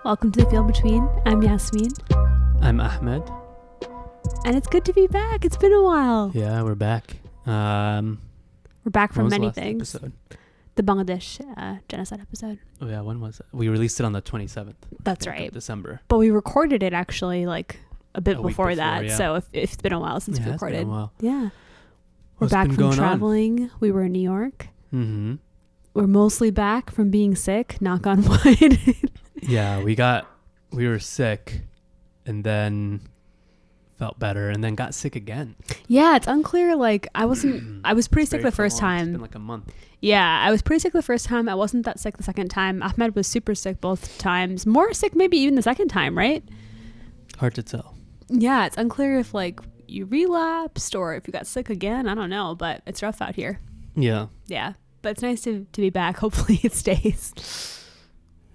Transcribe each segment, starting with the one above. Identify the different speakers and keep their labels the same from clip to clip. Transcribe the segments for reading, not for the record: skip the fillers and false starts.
Speaker 1: Welcome to The Feel Between. I'm Yasmin.
Speaker 2: I'm Ahmed.
Speaker 1: And it's good to be back. It's been a while.
Speaker 2: Yeah, we're back.
Speaker 1: We're back from many things.
Speaker 2: Episode?
Speaker 1: The Bangladesh genocide episode.
Speaker 2: Oh yeah, when was it? We released it on the 27th.
Speaker 1: That's right.
Speaker 2: Of December.
Speaker 1: But we recorded it actually like a bit before that.
Speaker 2: Yeah.
Speaker 1: So if it's been a while since we recorded.
Speaker 2: It's been a while.
Speaker 1: Yeah. We're
Speaker 2: What's
Speaker 1: back
Speaker 2: been
Speaker 1: from
Speaker 2: going
Speaker 1: traveling. On? We were in New York.
Speaker 2: Mm-hmm.
Speaker 1: We're mostly back from being sick. Knock on wood.
Speaker 2: Yeah, we were sick and then felt better and then got sick again.
Speaker 1: Yeah, it's unclear. Like I was pretty sick the first time.
Speaker 2: It's been like a month.
Speaker 1: Yeah, I was pretty sick the first time. I wasn't that sick the second time. Ahmed was super sick both times. More sick maybe even the second time, right?
Speaker 2: Hard to tell.
Speaker 1: Yeah, it's unclear if like you relapsed or if you got sick again. I don't know, but it's rough out here.
Speaker 2: Yeah.
Speaker 1: Yeah, but it's nice to be back. Hopefully it stays.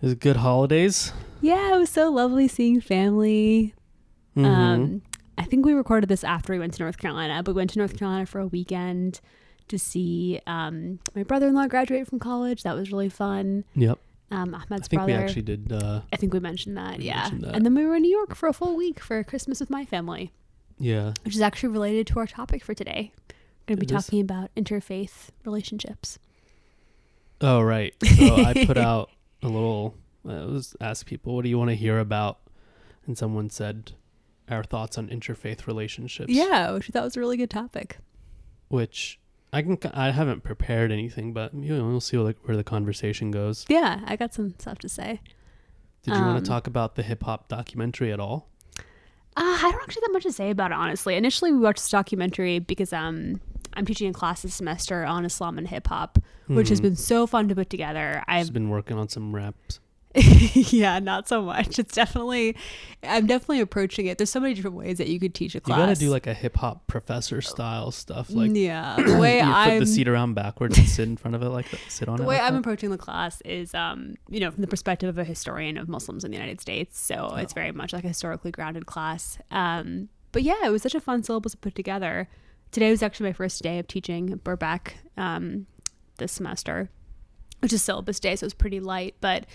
Speaker 2: It was good holidays.
Speaker 1: Yeah, it was so lovely seeing family.
Speaker 2: Mm-hmm.
Speaker 1: I think we recorded this after we went to North Carolina, but we went to North Carolina for a weekend to see my brother-in-law graduate from college. That was really fun.
Speaker 2: Yep.
Speaker 1: Ahmed's
Speaker 2: I think
Speaker 1: brother.
Speaker 2: We actually did.
Speaker 1: I think we mentioned that.
Speaker 2: Mentioned that.
Speaker 1: And then we were in New York for a full week for Christmas with my family.
Speaker 2: Yeah.
Speaker 1: Which is actually related to our topic for today. We're going to be talking about interfaith relationships.
Speaker 2: Oh, right. So I put out a little, I was asked people, what do you want to hear about? And someone said our thoughts on interfaith relationships.
Speaker 1: Yeah, which I thought was a really good topic.
Speaker 2: Which I haven't prepared anything, but we'll see where the conversation goes.
Speaker 1: Yeah, I got some stuff to say.
Speaker 2: Did you want to talk about the hip hop documentary at all?
Speaker 1: I don't actually have much to say about it, honestly. Initially, we watched this documentary because I'm teaching a class this semester on Islam and hip hop, which has been so fun to put together. I've
Speaker 2: been working on some raps.
Speaker 1: Yeah, not so much. I'm definitely approaching it. There's so many different ways that you could teach a class.
Speaker 2: You gotta do like a hip hop professor style stuff. Like,
Speaker 1: yeah, the way
Speaker 2: you flip the seat around backwards and sit in front of it like that. Sit on it.
Speaker 1: The way
Speaker 2: like
Speaker 1: I'm
Speaker 2: that.
Speaker 1: approaching the class is, from the perspective of a historian of Muslims in the United States. So it's very much like a historically grounded class. But yeah, it was such a fun syllabus to put together. Today was actually my first day of teaching. We're back this semester, which is syllabus day, so it's pretty light. But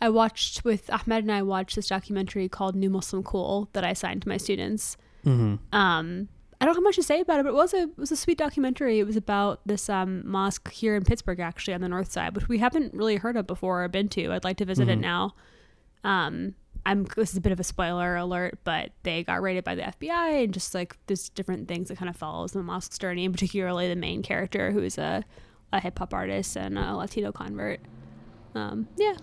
Speaker 1: Ahmed and I watched this documentary called New Muslim Cool that I assigned to my students. Mm-hmm. I don't have much to say about it, but it was a sweet documentary. It was about this mosque here in Pittsburgh, actually, on the north side, which we haven't really heard of before or been to. I'd like to visit it now. This is a bit of a spoiler alert, but they got raided by the FBI, and just like there's different things that kind of follows the mosque's journey, and particularly the main character, who is a hip hop artist and a Latino convert. Yeah.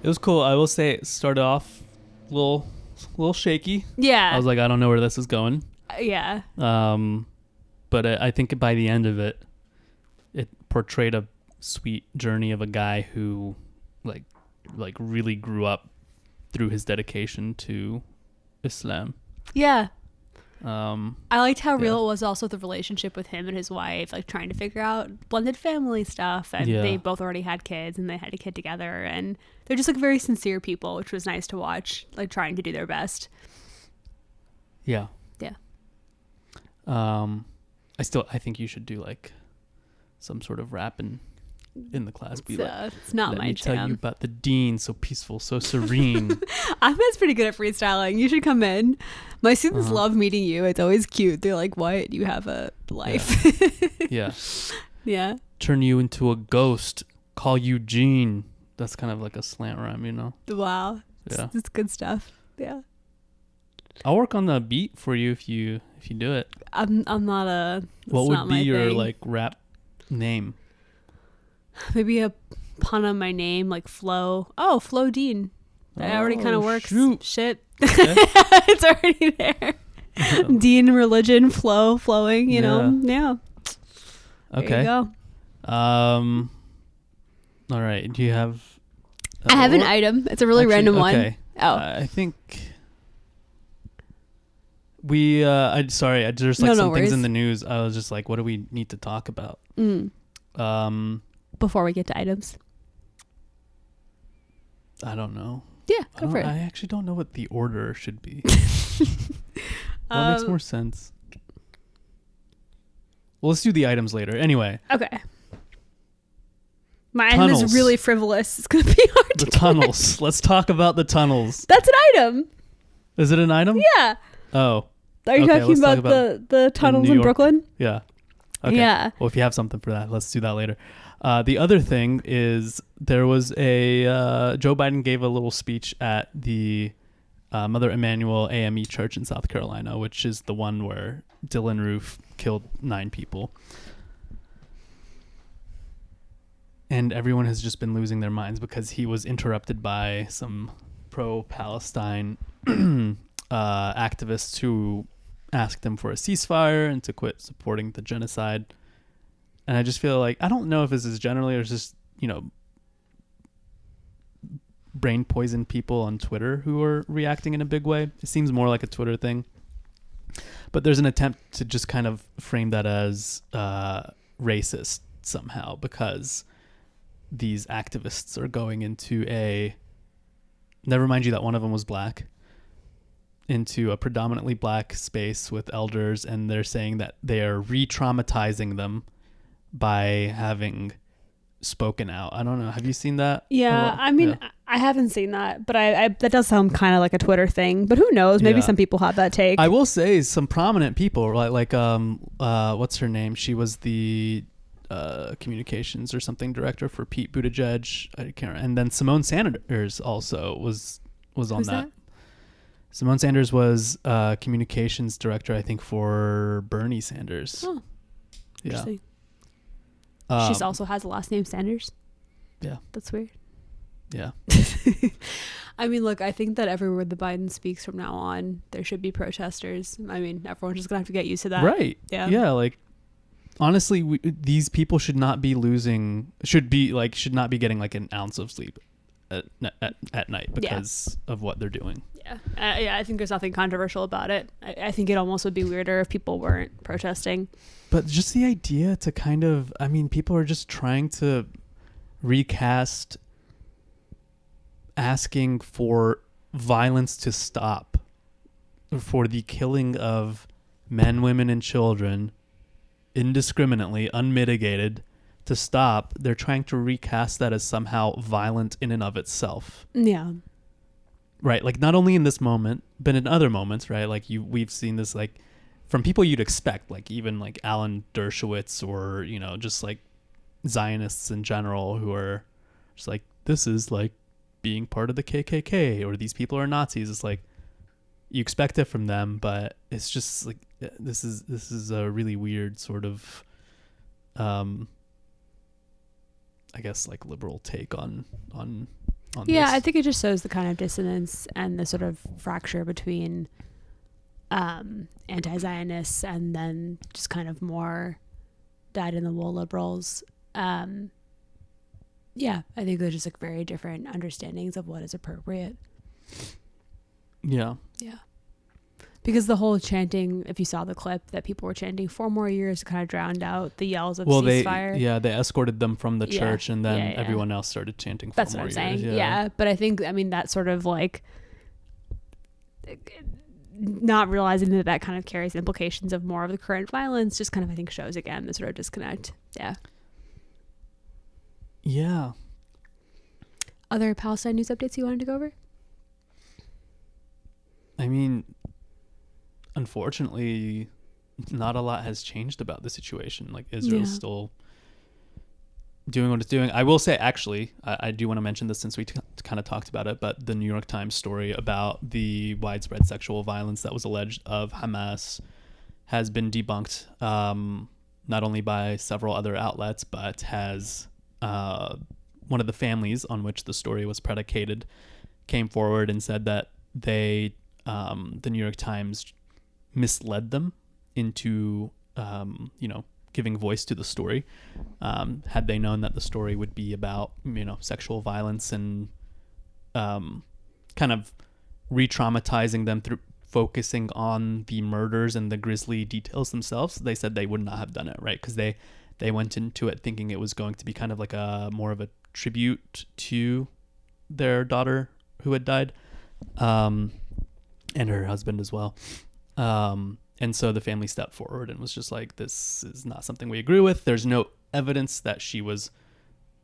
Speaker 1: It
Speaker 2: was cool. I will say it started off a little shaky.
Speaker 1: Yeah.
Speaker 2: I was like, I don't know where this is going.
Speaker 1: Yeah.
Speaker 2: But I think by the end of it portrayed a sweet journey of a guy who like really grew up through his dedication to Islam.
Speaker 1: Yeah. I liked how real it was also the relationship with him and his wife, like trying to figure out blended family stuff, and they both already had kids and they had a kid together, and they're just like very sincere people, which was nice to watch, like trying to do their best.
Speaker 2: Yeah.
Speaker 1: Yeah.
Speaker 2: I think you should do like some sort of rap in the class.
Speaker 1: It's not my jam.
Speaker 2: Let me tell you about the dean, so peaceful, so serene.
Speaker 1: Ahmed's pretty good at freestyling. You should come in. My students love meeting you. It's always cute. They're like, what? You have a life.
Speaker 2: Yeah.
Speaker 1: Yeah.
Speaker 2: Turn you into a ghost. Call you Gene. That's kind of like a slant rhyme, you know?
Speaker 1: Wow.
Speaker 2: Yeah.
Speaker 1: It's good stuff. Yeah.
Speaker 2: I'll work on the beat for you if you do it.
Speaker 1: I'm not a...
Speaker 2: What would be your like rap name?
Speaker 1: Maybe a pun on my name, like Flo. Oh, Flo Dean. That already kind of works.
Speaker 2: Shoot.
Speaker 1: Shit.
Speaker 2: Okay.
Speaker 1: It's already there. Yeah. Dean, religion, flowing, you know? Yeah.
Speaker 2: Okay.
Speaker 1: There you go.
Speaker 2: All right. Do you have...
Speaker 1: I have an item. It's a really random one. Oh.
Speaker 2: I think... there's like some things in the news. I was just like, what do we need to talk about?
Speaker 1: Before we get to items.
Speaker 2: I don't know.
Speaker 1: Yeah, go for it.
Speaker 2: I actually don't know what the order should be. What makes more sense? Well, let's do the items later. Anyway.
Speaker 1: Okay. My item is really frivolous. It's going to be hard
Speaker 2: The
Speaker 1: to
Speaker 2: tunnels.
Speaker 1: get.
Speaker 2: Let's talk about the tunnels.
Speaker 1: That's an item.
Speaker 2: Is it an item?
Speaker 1: Yeah.
Speaker 2: Oh.
Speaker 1: Are you talking about the tunnels in Brooklyn?
Speaker 2: Yeah. Okay.
Speaker 1: Yeah.
Speaker 2: Well, if you have something for that, let's do that later. The other thing is there was Joe Biden gave a little speech at the Mother Emanuel AME Church in South Carolina, which is the one where Dylan Roof killed 9 people. And everyone has just been losing their minds because he was interrupted by some pro-Palestine activists who asked him for a ceasefire and to quit supporting the genocide. And I just feel like, I don't know if this is generally or just, brain poison people on Twitter who are reacting in a big way. It seems more like a Twitter thing. But there's an attempt to just kind of frame that as racist somehow because these activists are going into never mind you that one of them was black, into a predominantly black space with elders, and they're saying that they are re-traumatizing them by having spoken out. I don't know. Have you seen that?
Speaker 1: Yeah, I mean, yeah. I haven't seen that, but I that does sound kind of like a Twitter thing. But who knows? Maybe some people have that take.
Speaker 2: I will say some prominent people, like what's her name? She was the communications or something director for Pete Buttigieg. I can't. And then Simone Sanders also was on
Speaker 1: Who's
Speaker 2: that. Simone Sanders was communications director, I think, for Bernie Sanders.
Speaker 1: Oh, interesting.
Speaker 2: Yeah.
Speaker 1: She also has a last name Sanders.
Speaker 2: Yeah.
Speaker 1: That's weird.
Speaker 2: Yeah.
Speaker 1: I mean, look, I think that everywhere the Biden speaks from now on, there should be protesters. I mean, everyone's just going to have to get used to that.
Speaker 2: Right.
Speaker 1: Yeah.
Speaker 2: Yeah. Like, honestly, these people should not be should not be getting like an ounce of sleep at night because of what they're doing.
Speaker 1: Yeah. I think there's nothing controversial about it. I think it almost would be weirder if people weren't protesting.
Speaker 2: But just the idea to kind of, I mean, people are just trying to recast asking for violence to stop, for the killing of men, women, and children indiscriminately, unmitigated, to stop. They're trying to recast that as somehow violent in and of itself.
Speaker 1: Yeah.
Speaker 2: Right. Like not only in this moment, but in other moments, right? Like we've seen this like from people you'd expect, like even like Alan Dershowitz or, just like Zionists in general who are just like, this is like being part of the KKK or these people are Nazis. It's like you expect it from them, but it's just like this is a really weird sort of I guess like liberal take on
Speaker 1: yeah,
Speaker 2: this.
Speaker 1: I think it just shows the kind of dissonance and the sort of fracture between anti-Zionists and then just kind of more dyed-in-the-wool liberals. Yeah, I think they're just like very different understandings of what is appropriate.
Speaker 2: Yeah.
Speaker 1: Yeah. Because the whole chanting, if you saw the clip, that people were chanting 4 more years kind of drowned out the yells of ceasefire.
Speaker 2: They escorted them from the church and then everyone else started chanting 4 more years.
Speaker 1: That's what I'm saying. Yeah. But I think, that sort of like not realizing that kind of carries implications of more of the current violence just kind of, I think, shows again the sort of disconnect. Yeah.
Speaker 2: Yeah.
Speaker 1: Other Palestine news updates you wanted to go over?
Speaker 2: I mean, unfortunately, not a lot has changed about the situation. Like Israel's still doing what it's doing. I will say, actually, I do want to mention this since we kind of talked about it, but the New York Times story about the widespread sexual violence that was alleged of Hamas has been debunked, not only by several other outlets, but has one of the families on which the story was predicated came forward and said that the New York Times misled them into, giving voice to the story. Had they known that the story would be about, sexual violence and kind of re-traumatizing them through focusing on the murders and the grisly details themselves, they said they would not have done it, right? Because they went into it thinking it was going to be kind of like a more of a tribute to their daughter who had died, and her husband as well. And so the family stepped forward and was just like, this is not something we agree with. There's no evidence that she was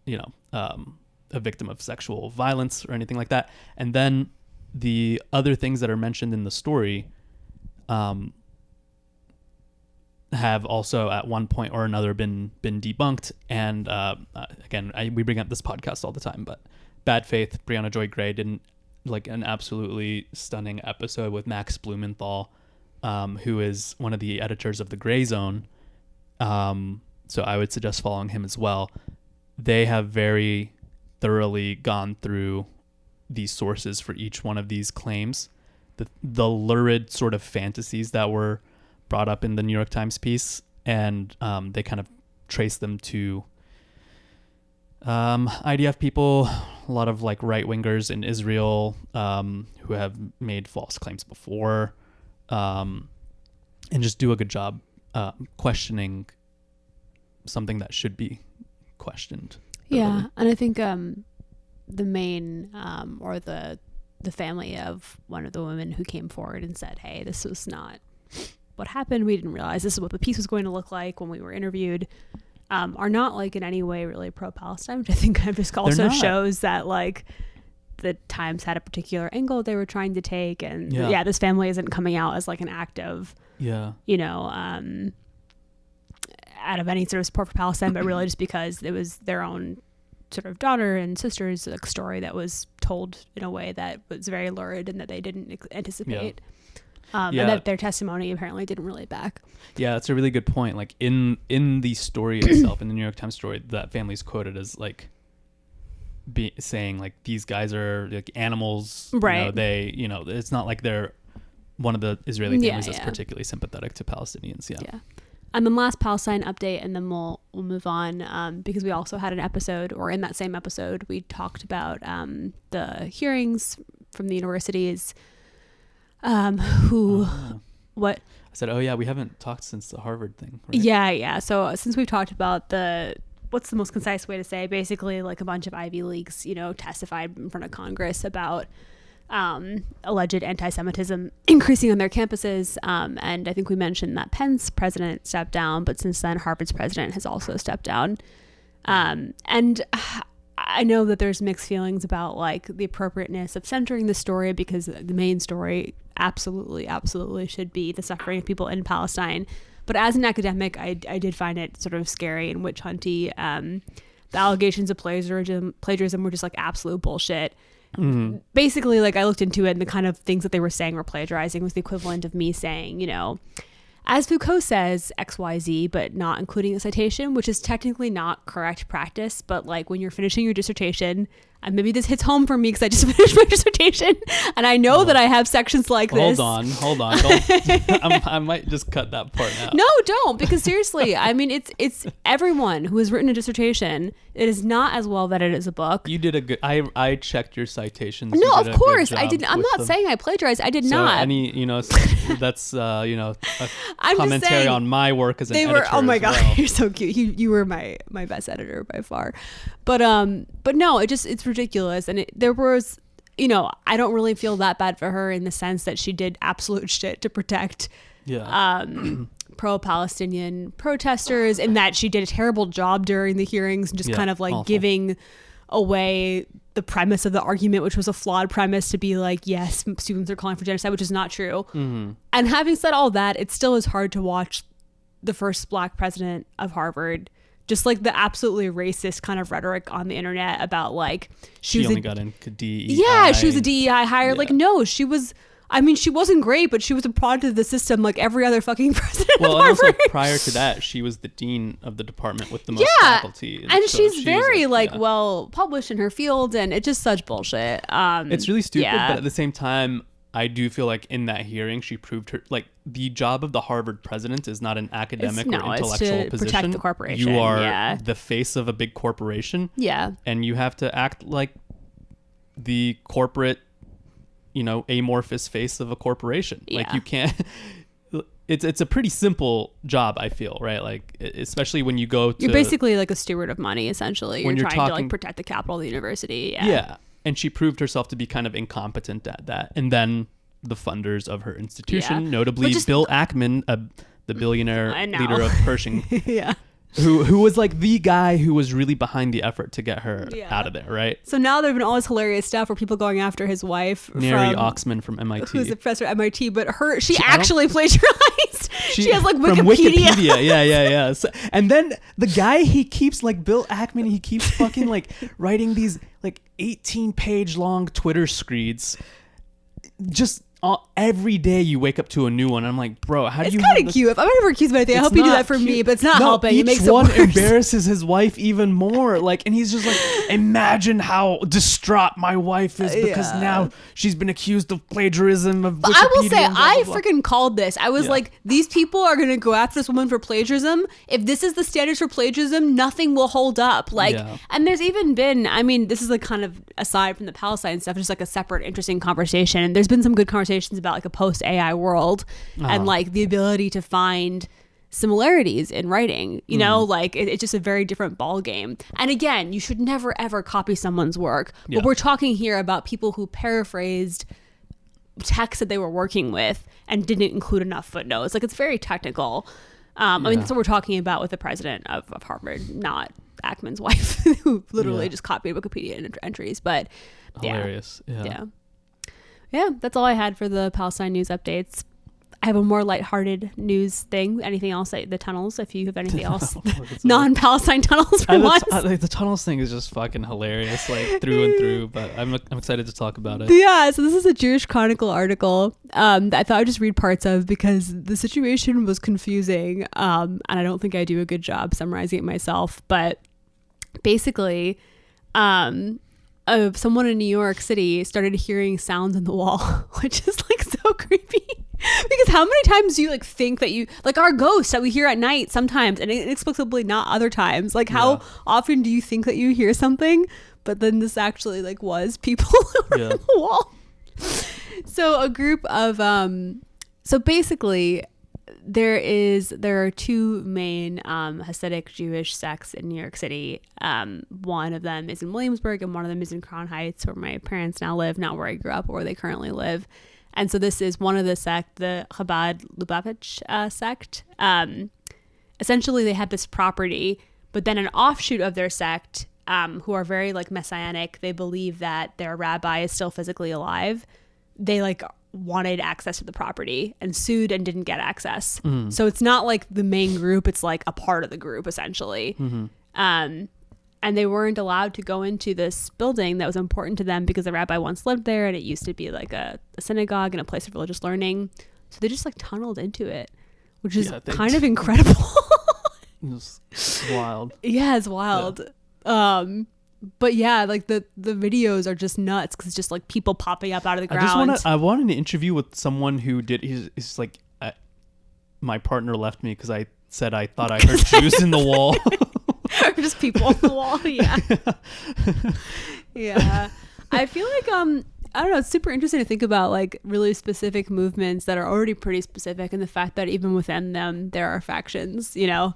Speaker 2: a victim of sexual violence or anything like that. And then the other things that are mentioned in the story have also at one point or another been debunked. And again, we bring up this podcast all the time, but Bad Faith, Brianna Joy Gray did an absolutely stunning episode with Max Blumenthal, who is one of the editors of the Gray Zone. So I would suggest following him as well. They have very thoroughly gone through these sources for each one of these claims, the lurid sort of fantasies that were brought up in the New York Times piece, and they kind of trace them to IDF people, a lot of like right-wingers in Israel who have made false claims before, and just do a good job questioning something that should be questioned.
Speaker 1: Yeah, and I think the main or the family of one of the women who came forward and said, hey, this was not what happened. We didn't realize this is what the piece was going to look like when we were interviewed, are not like in any way really pro-Palestine, which I think kind of just also shows that like the Times had a particular angle they were trying to take. And this family isn't coming out as like an act of, out of any sort of support for Palestine, but really just because it was their own sort of daughter and sister's like story that was told in a way that was very lurid and that they didn't anticipate. And that their testimony apparently didn't really back. Yeah,
Speaker 2: that's a really good point. Like in the story itself, in the New York Times story, that family's quoted as like saying like these guys are like animals, right? It's not like they're one of the Israeli families that's particularly sympathetic to Palestinians. Yeah.
Speaker 1: And then last Palestine update, and then we'll move on because we also had an episode, or in that same episode, we talked about the hearings from the universities. What?
Speaker 2: I said, we haven't talked since the Harvard thing. Right?
Speaker 1: Yeah. So since we've talked about what's the most concise way to say, basically like a bunch of Ivy Leagues, testified in front of Congress about alleged anti-Semitism increasing on their campuses. And I think we mentioned that Penn's president stepped down, but since then Harvard's president has also stepped down. And I know that there's mixed feelings about like the appropriateness of centering the story, because the main story absolutely should be the suffering of people in Palestine. But as an academic, I did find it sort of scary and witch hunty. The allegations of plagiarism were just like absolute bullshit. Mm-hmm. Basically, like I looked into it, and the kind of things that they were saying were plagiarizing was the equivalent of me saying, as Foucault says XYZ, but not including a citation, which is technically not correct practice. But like when you're finishing your dissertation, and maybe this hits home for me because I just finished my dissertation, and I know that I have sections like this.
Speaker 2: Hold on. I might just cut that part out.
Speaker 1: No, don't, because seriously, I mean, it's everyone who has written a dissertation. It is not as well vetted as a book.
Speaker 2: You did a good. I checked your citations.
Speaker 1: No, of course I didn't. I'm not saying I plagiarized. I did not.
Speaker 2: That's a commentary on my work as an editor.
Speaker 1: Oh my god, you're so cute. You were my best editor by far. But no, it's ridiculous. And there was, I don't really feel that bad for her in the sense that she did absolute shit to protect pro-Palestinian protesters, and that she did a terrible job during the hearings and just kind of like awful. Giving away the premise of the argument, which was a flawed premise, to be like, yes, students are calling for genocide, which is not true. Mm-hmm. And having said all that, it still is hard to watch the first Black president of Harvard just like the absolutely racist kind of rhetoric on the internet about like
Speaker 2: she only got into DEI.
Speaker 1: Yeah, she was a DEI hire. Yeah. Like, no, she wasn't great, but she was a product of the system like every other fucking president of Harvard. And
Speaker 2: also prior to that, she was the dean of the department with the most faculty.
Speaker 1: And so she's very well published in her field, and it's just such bullshit.
Speaker 2: It's really stupid, but at the same time, I do feel like in that hearing, she proved her, like, the job of the Harvard president is not an academic or intellectual
Speaker 1: it's to
Speaker 2: position.
Speaker 1: Protect the corporation.
Speaker 2: You are the face of a big corporation.
Speaker 1: Yeah.
Speaker 2: And you have to act like the corporate, amorphous face of a corporation. Yeah. Like, you can't, it's a pretty simple job, I feel, right? Like, especially when you go to.
Speaker 1: You're basically like a steward of money, essentially. You're trying to like protect the capital of the university. Yeah.
Speaker 2: Yeah. And she proved herself to be kind of incompetent at that. And then the funders of her institution, notably Bill Ackman, the billionaire leader of Pershing, who was like the guy who was really behind the effort to get her out of there, right?
Speaker 1: So now there have been all this hilarious stuff where people going after his wife,
Speaker 2: Mary Oxman from MIT,
Speaker 1: who's a professor at MIT, but she actually plagiarized. She has like
Speaker 2: from Wikipedia. Yeah. So, and then the guy, he keeps like Bill Ackman, he keeps fucking like writing these like 18-page long Twitter screeds. Just every day you wake up to a new one. I'm like, bro, how do you?
Speaker 1: It's kind of cute. If I'm ever accused of anything, I hope you do that for me, but it's not helping. It makes it worse.
Speaker 2: Each one embarrasses his wife even more. Like, and he's just like, imagine how distraught my wife is because now she's been accused of plagiarism of Wikipedia.
Speaker 1: But I will say, I freaking called this. I was like, these people are going to go after this woman for plagiarism. If this is the standards for plagiarism, nothing will hold up. Like, and there's even been, I mean, this is like kind of aside from the Palestine stuff, just like a separate interesting conversation. There's been some good conversations about like a post AI world and like the ability to find similarities in writing, you know, like it's just a very different ball game. And again, you should never ever copy someone's work, but we're talking here about people who paraphrased text that they were working with and didn't include enough footnotes. Like, it's very technical. I mean, that's what we're talking about with the president of Harvard, not Ackman's wife, who literally just copied Wikipedia entries. But
Speaker 2: hilarious.
Speaker 1: Yeah, that's all I had for the Palestine news updates. I have a more lighthearted news thing. Anything else? The tunnels, if you have anything else. Non-Palestine tunnels for once.
Speaker 2: The tunnels thing is just fucking hilarious, like through and through, but I'm excited to talk about it.
Speaker 1: Yeah, so this is a Jewish Chronicle article that I thought I'd just read parts of because the situation was confusing, and I don't think I do a good job summarizing it myself. But basically, someone in New York City started hearing sounds on the wall, which is like so creepy. Because how many times do you like think that you like our ghosts that we hear at night sometimes and inexplicably not other times? Like, how often do you think that you hear something, but then this actually like was people on the wall? So a group of so basically there are two main Hasidic Jewish sects in New York City. One of them is in Williamsburg and one of them is in Crown Heights, where my parents now live, not where I grew up or where they currently live. And so this is one of the sect, the Chabad Lubavitch sect. Essentially, they had this property, but then an offshoot of their sect, who are very like messianic, they believe that their rabbi is still physically alive. They like wanted access to the property and sued and didn't get access. So it's not like the main group, it's like a part of the group essentially. And they weren't allowed to go into this building that was important to them because the rabbi once lived there and it used to be like a synagogue and a place of religious learning. So they just like tunneled into it, which is kind of incredible.
Speaker 2: It's wild.
Speaker 1: Yeah, it's wild. But yeah, like the videos are just nuts because it's just like people popping up out of the ground.
Speaker 2: I wanted an interview with someone who did. He's like, my partner left me because I said I thought I heard Jews in the wall.
Speaker 1: Or just people on the wall. Yeah. I feel like I don't know, it's super interesting to think about like really specific movements that are already pretty specific, and the fact that even within them there are factions, you know.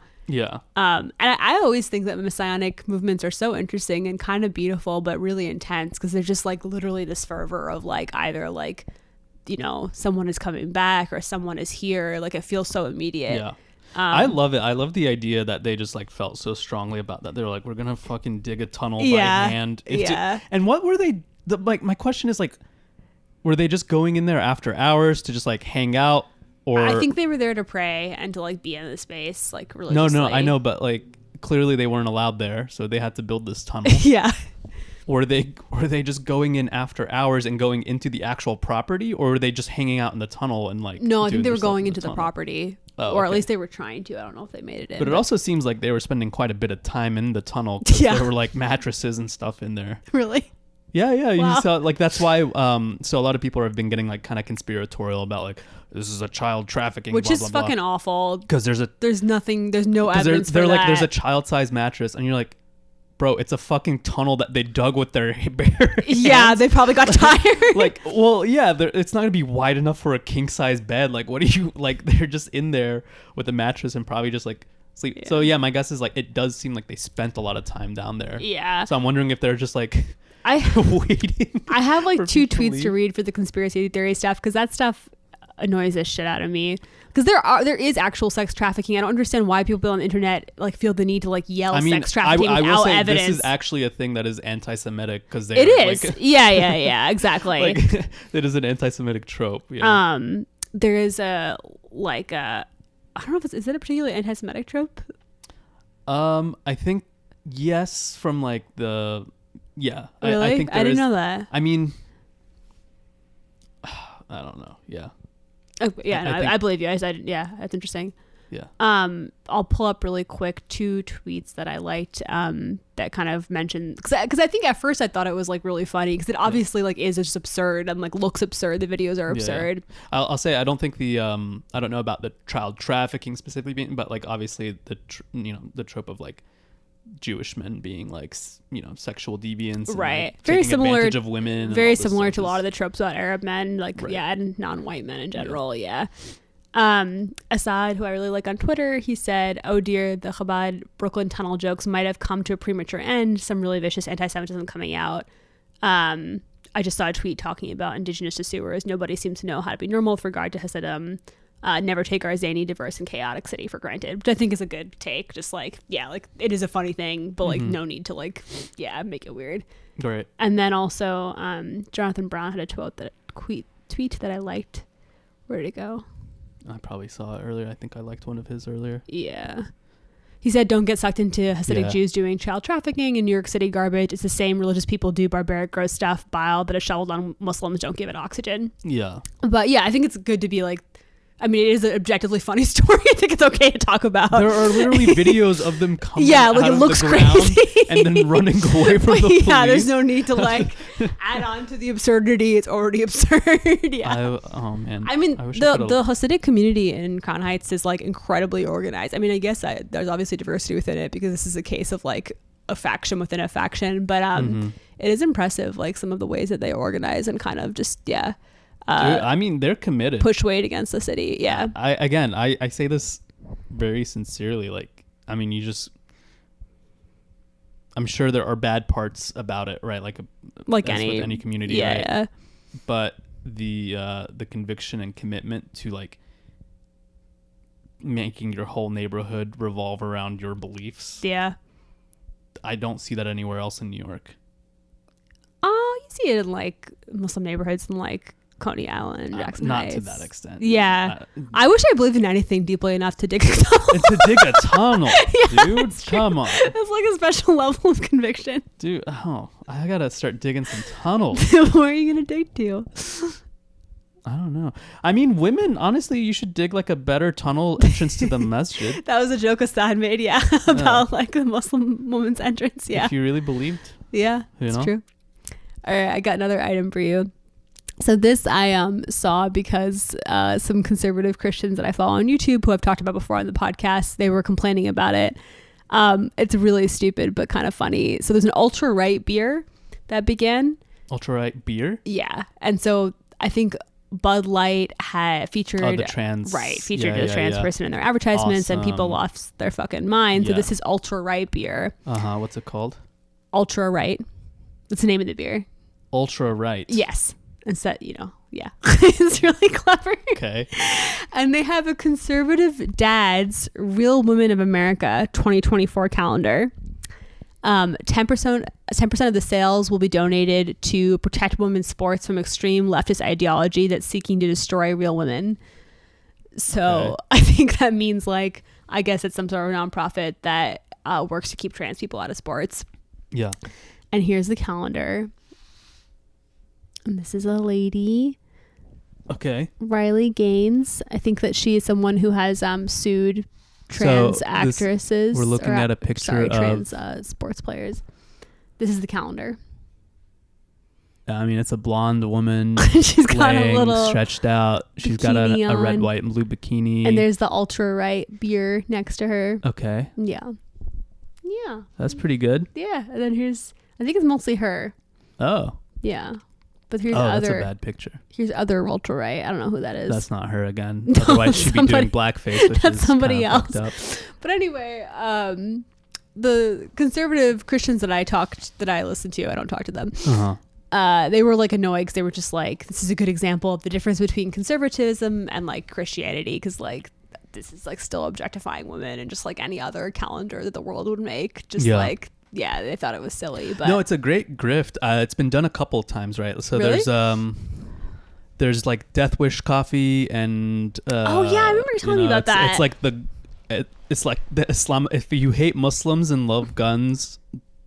Speaker 1: And I always think that messianic movements are so interesting and kind of beautiful but really intense because they're just like literally this fervor of like either like, you know, someone is coming back or someone is here. Like, it feels so immediate.
Speaker 2: I love it. I love the idea that they just like felt so strongly about that. They're like, we're gonna fucking dig a tunnel by hand. And what were they? Like, my question is like, were they just going in there after hours to just like hang out? Or
Speaker 1: I think they were there to pray and to like be in the space, like religiously.
Speaker 2: No, I know, but like clearly they weren't allowed there, so they had to build this tunnel. Or were they just going in after hours and going into the actual property, or were they just hanging out in the tunnel and like?
Speaker 1: No, I think they were going into the property. Or at least they were trying to. I don't know if they made it in.
Speaker 2: But it also seems like they were spending quite a bit of time in the tunnel because there were like mattresses and stuff in there.
Speaker 1: Really?
Speaker 2: Yeah. Wow. You saw, like, that's why. So a lot of people have been getting like kind of conspiratorial about like, this is a child trafficking,
Speaker 1: which
Speaker 2: blah,
Speaker 1: is
Speaker 2: blah,
Speaker 1: fucking
Speaker 2: blah.
Speaker 1: Awful.
Speaker 2: Because there's no
Speaker 1: evidence.
Speaker 2: They're
Speaker 1: for
Speaker 2: like,
Speaker 1: that.
Speaker 2: there's a child-sized mattress, and you're like, bro, it's a fucking tunnel that they dug with their bare hands.
Speaker 1: They probably got tired.
Speaker 2: Like, well, yeah, it's not gonna be wide enough for a king-size bed. Like, what do you like? They're just in there with a mattress and probably just like sleep. Yeah. So yeah, my guess is like it does seem like they spent a lot of time down there.
Speaker 1: Yeah.
Speaker 2: So I'm wondering if they're just like waiting.
Speaker 1: I have like 2 tweets to read for the conspiracy theory stuff because that stuff annoys the shit out of me. Because there is actual sex trafficking. I don't understand why people on the internet like feel the need to like yell sex trafficking
Speaker 2: I will
Speaker 1: without
Speaker 2: say
Speaker 1: evidence.
Speaker 2: This is actually a thing that is anti-Semitic because
Speaker 1: it is. Like, yeah, exactly.
Speaker 2: Like, it is an anti-Semitic trope. Yeah.
Speaker 1: There is a like a I don't know if is it a particularly anti-Semitic trope?
Speaker 2: I think yes, from like the
Speaker 1: Really?
Speaker 2: I think
Speaker 1: I didn't know that.
Speaker 2: I mean, I don't know. Yeah.
Speaker 1: Oh, yeah, I believe you. Yeah, that's interesting.
Speaker 2: Yeah.
Speaker 1: I'll pull up really quick 2 tweets that I liked that kind of mentioned because I think at first I thought it was like really funny because it obviously like is just absurd and like looks absurd. The videos are absurd.
Speaker 2: Yeah. I'll say I don't think the I don't know about the child trafficking specifically being, but like obviously the trope of like Jewish men being like sexual deviants,
Speaker 1: right?
Speaker 2: And, like,
Speaker 1: very
Speaker 2: taking
Speaker 1: similar
Speaker 2: advantage of women.
Speaker 1: Very similar to a lot of the tropes about Arab men, like
Speaker 2: right.
Speaker 1: and non-white men in general. Yeah. Assad, who I really like on Twitter, he said, "Oh dear, the Chabad Brooklyn tunnel jokes might have come to a premature end. Some really vicious anti-Semitism coming out." I just saw a tweet talking about indigenous pursuers. Nobody seems to know how to be normal with regard to Hasidim. Never take our zany, diverse, and chaotic city for granted, which I think is a good take. Just like, yeah, like it is a funny thing, but like no need to like, yeah, make it weird.
Speaker 2: Right.
Speaker 1: And then also, Jonathan Brown had a tweet that I liked. Where did it go?
Speaker 2: I probably saw it earlier. I think I liked one of his earlier.
Speaker 1: Yeah. He said, "Don't get sucked into Hasidic Jews doing child trafficking in New York City garbage. It's the same religious people do barbaric, gross stuff, bile that is shoveled on Muslims. Don't give it oxygen."
Speaker 2: Yeah.
Speaker 1: But yeah, I think it's good to be like, I mean, it is an objectively funny story. I think it's okay to talk about.
Speaker 2: There are literally videos of them coming
Speaker 1: out
Speaker 2: it
Speaker 1: looks
Speaker 2: of the ground
Speaker 1: crazy.
Speaker 2: and then running away from the police.
Speaker 1: Yeah, there's no need to like add on to the absurdity. It's already absurd. Yeah.
Speaker 2: Oh man.
Speaker 1: I mean, the Hasidic community in Crown Heights is like incredibly organized. I mean, I guess there's obviously diversity within it because this is a case of like a faction within a faction. But it is impressive, like some of the ways that they organize and kind of just
Speaker 2: Dude, I mean, they're committed.
Speaker 1: Push weight against the city. Yeah.
Speaker 2: I say this very sincerely. Like, I mean, I'm sure there are bad parts about it, right? Like with any community, right?
Speaker 1: Yeah.
Speaker 2: But the conviction and commitment to like making your whole neighborhood revolve around your beliefs.
Speaker 1: Yeah.
Speaker 2: I don't see that anywhere else in New York.
Speaker 1: Oh, you see it in like Muslim neighborhoods in like Coney Island, Jackson Heights.
Speaker 2: Not to that extent.
Speaker 1: Yeah. I wish I believed in anything deeply enough to dig a tunnel.
Speaker 2: To dig a tunnel, dude. Come on.
Speaker 1: It's like a special level of conviction.
Speaker 2: Dude, I gotta start digging some tunnels.
Speaker 1: Where are you gonna dig to?
Speaker 2: I don't know. I mean, women, honestly, you should dig like a better tunnel entrance to the masjid.
Speaker 1: That was a joke Assad made, about like the Muslim woman's entrance. Yeah.
Speaker 2: If you really believed.
Speaker 1: Yeah, it's true. All right, I got another item for you. So this I saw because some conservative Christians that I follow on YouTube who I've talked about before on the podcast, they were complaining about it. It's really stupid but kind of funny. So there's an ultra-right beer that began.
Speaker 2: Ultra-right beer?
Speaker 1: Yeah. And so I think Bud Light had featured
Speaker 2: the trans
Speaker 1: person in their advertisements,
Speaker 2: awesome.
Speaker 1: And people lost their fucking mind. So this is ultra-right beer.
Speaker 2: What's it called?
Speaker 1: Ultra-right. That's the name of the beer.
Speaker 2: Ultra-right.
Speaker 1: Yes. Instead, yeah. It's really clever.
Speaker 2: Okay.
Speaker 1: And they have a conservative dad's Real Women of America 2024 calendar. 10% of the sales will be donated to protect women's sports from extreme leftist ideology that's seeking to destroy real women. So I think that means like, I guess it's some sort of nonprofit that works to keep trans people out of sports.
Speaker 2: Yeah.
Speaker 1: And here's the calendar. And this is a lady.
Speaker 2: Okay.
Speaker 1: Riley Gaines. I think that she is someone who has sued trans actresses.
Speaker 2: We're looking at a picture of
Speaker 1: trans sports players. This is the calendar.
Speaker 2: I mean, it's a blonde woman.
Speaker 1: She's got a little
Speaker 2: stretched out. She's got a red, white, and blue bikini.
Speaker 1: And there's the ultra right beer next to her.
Speaker 2: Okay.
Speaker 1: Yeah. Yeah.
Speaker 2: That's pretty good.
Speaker 1: Yeah. And then I think it's mostly her.
Speaker 2: Oh.
Speaker 1: Yeah. But here's
Speaker 2: that's a bad picture.
Speaker 1: Here's other ultra right. I don't know who that is.
Speaker 2: That's not her again. Otherwise, she'd be doing blackface. Which
Speaker 1: that's
Speaker 2: is
Speaker 1: somebody else.
Speaker 2: Up.
Speaker 1: But anyway, the conservative Christians that I listen to, I don't talk to them. they were like annoyed because they were just like, this is a good example of the difference between conservatism and like Christianity, because like this is like still objectifying women and just like any other calendar that the world would make. Just like, yeah, they thought it was silly. But
Speaker 2: no, it's a great grift. It's been done a couple of times, right? So
Speaker 1: really?
Speaker 2: there's like Death Wish coffee and
Speaker 1: oh yeah, I remember you telling me about that.
Speaker 2: It's like the Islam. If you hate Muslims and love guns,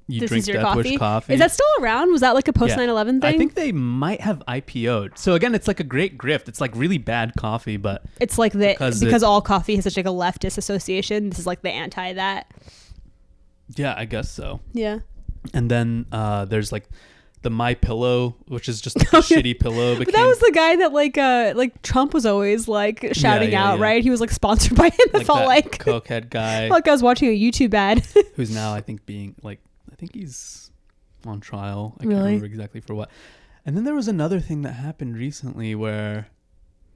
Speaker 2: you drink Death Wish coffee.
Speaker 1: Is that still around? Was that like a post 9/11 thing?
Speaker 2: I think they might have IPO'd. So again, it's like a great grift. It's like really bad coffee, but
Speaker 1: it's like because all coffee has such like a leftist association. This is like the anti that.
Speaker 2: Yeah, I guess so.
Speaker 1: Yeah.
Speaker 2: And then there's like the My Pillow, which is just like a shitty pillow.
Speaker 1: But that was the guy that like Trump was always like shouting out, right? He was like sponsored by him. It felt like
Speaker 2: cokehead guy.
Speaker 1: Like I was watching a YouTube ad.
Speaker 2: Who's now I think being like, I think he's on trial. I
Speaker 1: really?
Speaker 2: can't remember exactly for what. And then there was another thing that happened recently where,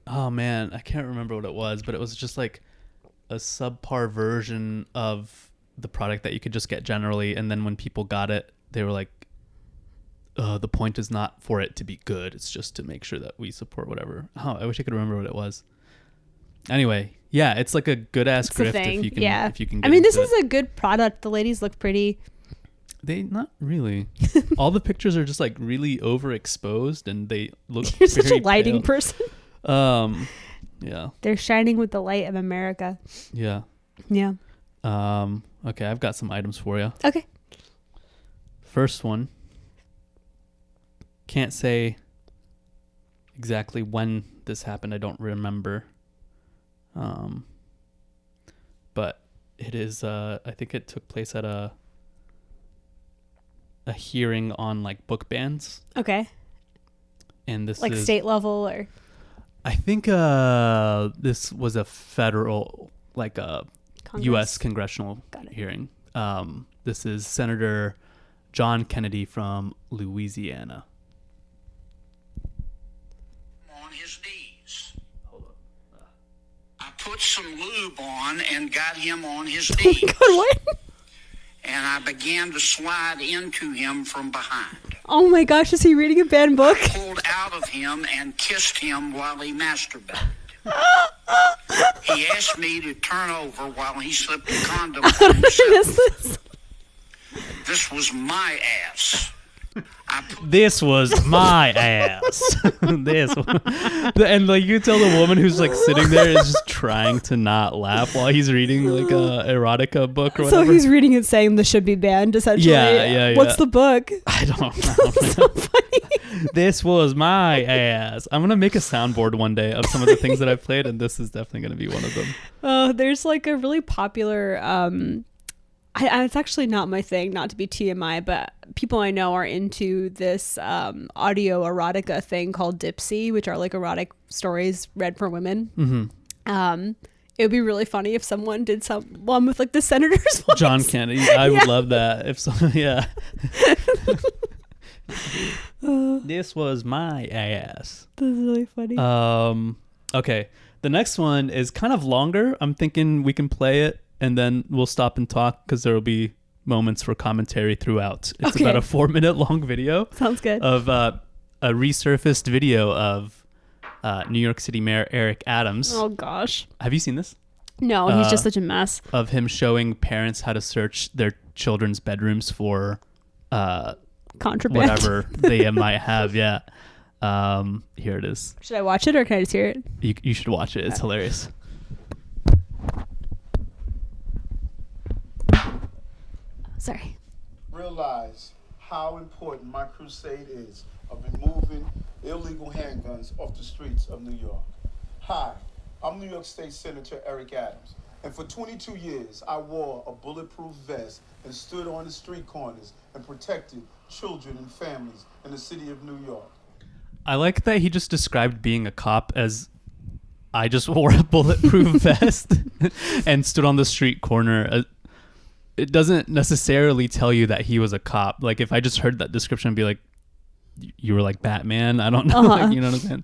Speaker 2: oh man, I can't remember what it was, but it was just like a subpar version of the product that you could just get generally. And then when people got it, they were like, the point is not for it to be good. It's just to make sure that we support whatever. Oh, I wish I could remember what it was. Anyway, yeah, it's like a good ass grift if you can. Yeah. If you can. Get
Speaker 1: I mean, this is a good product. The ladies look pretty.
Speaker 2: They not really. All the pictures are just like really overexposed, and they look.
Speaker 1: You're such a lighting person.
Speaker 2: Yeah.
Speaker 1: They're shining with the light of America.
Speaker 2: Yeah.
Speaker 1: Yeah.
Speaker 2: Okay, I've got some items for you.
Speaker 1: Okay.
Speaker 2: First one. Can't say exactly when this happened. I don't remember. But it is. I think it took place at a hearing on like book bans.
Speaker 1: Okay.
Speaker 2: And this
Speaker 1: like
Speaker 2: is
Speaker 1: state level or.
Speaker 2: I think this was a federal like a U.S. congressional hearing. This is Senator John Kennedy from Louisiana.
Speaker 3: On his knees. Hold on. I put some lube on and got him on his knees.
Speaker 1: Oh my God, what?
Speaker 3: And I began to slide into him from behind.
Speaker 1: Oh my gosh, is he reading a banned book?
Speaker 3: I pulled out of him and kissed him while he masturbated. He asked me to turn over while he slipped a condom on himself. This was my ass.
Speaker 2: This was my ass. This one. And like you tell the woman who's like sitting there is just trying to not laugh while he's reading like a erotica book or whatever.
Speaker 1: So he's reading it saying this should be banned essentially.
Speaker 2: Yeah.
Speaker 1: What's the book?
Speaker 2: I don't know.
Speaker 1: So funny.
Speaker 2: This was my ass. I'm gonna make a soundboard one day of some of the things that I've played, and this is definitely gonna be one of them.
Speaker 1: There's like a really popular it's actually not my thing, not to be TMI, but people I know are into this audio erotica thing called Dipsy, which are like erotic stories read for women. Mm-hmm. It would be really funny if someone did one with like the senator's voice.
Speaker 2: John Kennedy. I would love that. If someone, yeah. This was my ass.
Speaker 1: This is really funny.
Speaker 2: Okay. The next one is kind of longer. I'm thinking we can play it and then we'll stop and talk because there will be moments for commentary throughout. It's about a 4-minute long video.
Speaker 1: Sounds good.
Speaker 2: Of a resurfaced video of New York City Mayor Eric Adams.
Speaker 1: Oh gosh.
Speaker 2: Have you seen this?
Speaker 1: No, he's just such a mess.
Speaker 2: Of him showing parents how to search their children's bedrooms for
Speaker 1: contraband.
Speaker 2: Whatever they might have. Yeah. Here it is.
Speaker 1: Should I watch it or can I just hear it?
Speaker 2: You should watch it. It's hilarious.
Speaker 1: Sorry.
Speaker 4: Realize how important my crusade is of removing illegal handguns off the streets of New York. Hi, I'm New York State Senator Eric Adams, and for 22 years I wore a bulletproof vest and stood on the street corners and protected children and families in the city of New York.
Speaker 2: I like that he just described being a cop as I just wore a bulletproof vest and stood on the street corner. It doesn't necessarily tell you that he was a cop. Like if I just heard that description, I'd be like, you were like Batman. I don't know. Like, you know what I'm saying?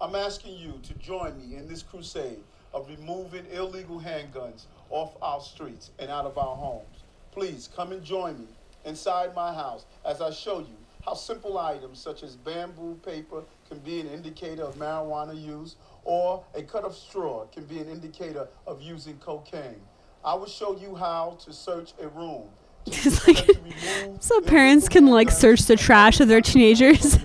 Speaker 4: I'm asking you to join me in this crusade of removing illegal handguns off our streets and out of our homes. Please come and join me inside my house as I show you how simple items such as bamboo paper can be an indicator of marijuana use, or a cut of straw can be an indicator of using cocaine. I will show you how to search a room.
Speaker 1: It's like, so parents can like search the trash of their teenagers.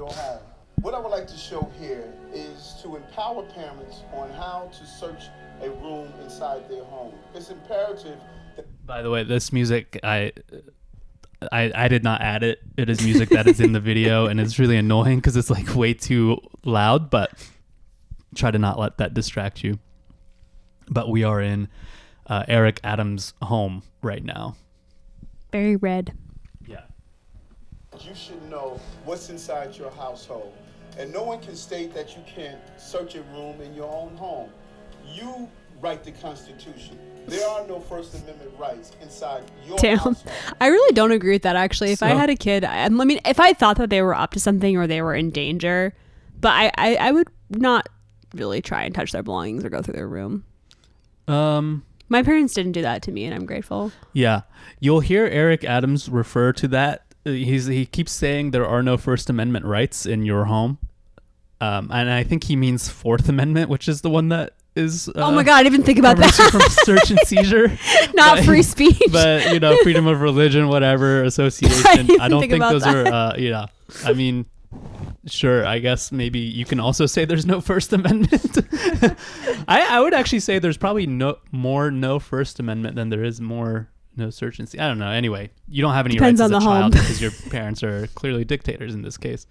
Speaker 4: What I would like to show here is to empower parents on how to search a room inside their home. It's imperative.
Speaker 2: By the way, this music, I did not add it. It is music that is in the video, and it's really annoying because it's like way too loud, but try to not let that distract you. But we are in Eric Adams' home right now.
Speaker 1: Very red.
Speaker 2: Yeah.
Speaker 4: You should know what's inside your household. And no one can state that you can't search a room in your own home. You write the Constitution. There are no First Amendment rights inside your household.
Speaker 1: I really don't agree with that, actually. If I had a kid, I mean, if I thought that they were up to something or they were in danger, but I would not really try and touch their belongings or go through their room. My parents didn't do that to me, and I'm grateful.
Speaker 2: Yeah. You'll hear Eric Adams refer to that. He keeps saying there are no First Amendment rights in your home. And I think he means Fourth Amendment, which is the one that is...
Speaker 1: oh my God, I didn't even think about that.
Speaker 2: From search and seizure.
Speaker 1: Not free speech.
Speaker 2: But, you know, freedom of religion, whatever, association. I don't think those are, I mean... Sure, I guess maybe you can also say there's no First Amendment. I would actually say there's probably no First Amendment than there is more no search and see. I don't know. Anyway, you don't have any rights as a child because your parents are clearly dictators in this case.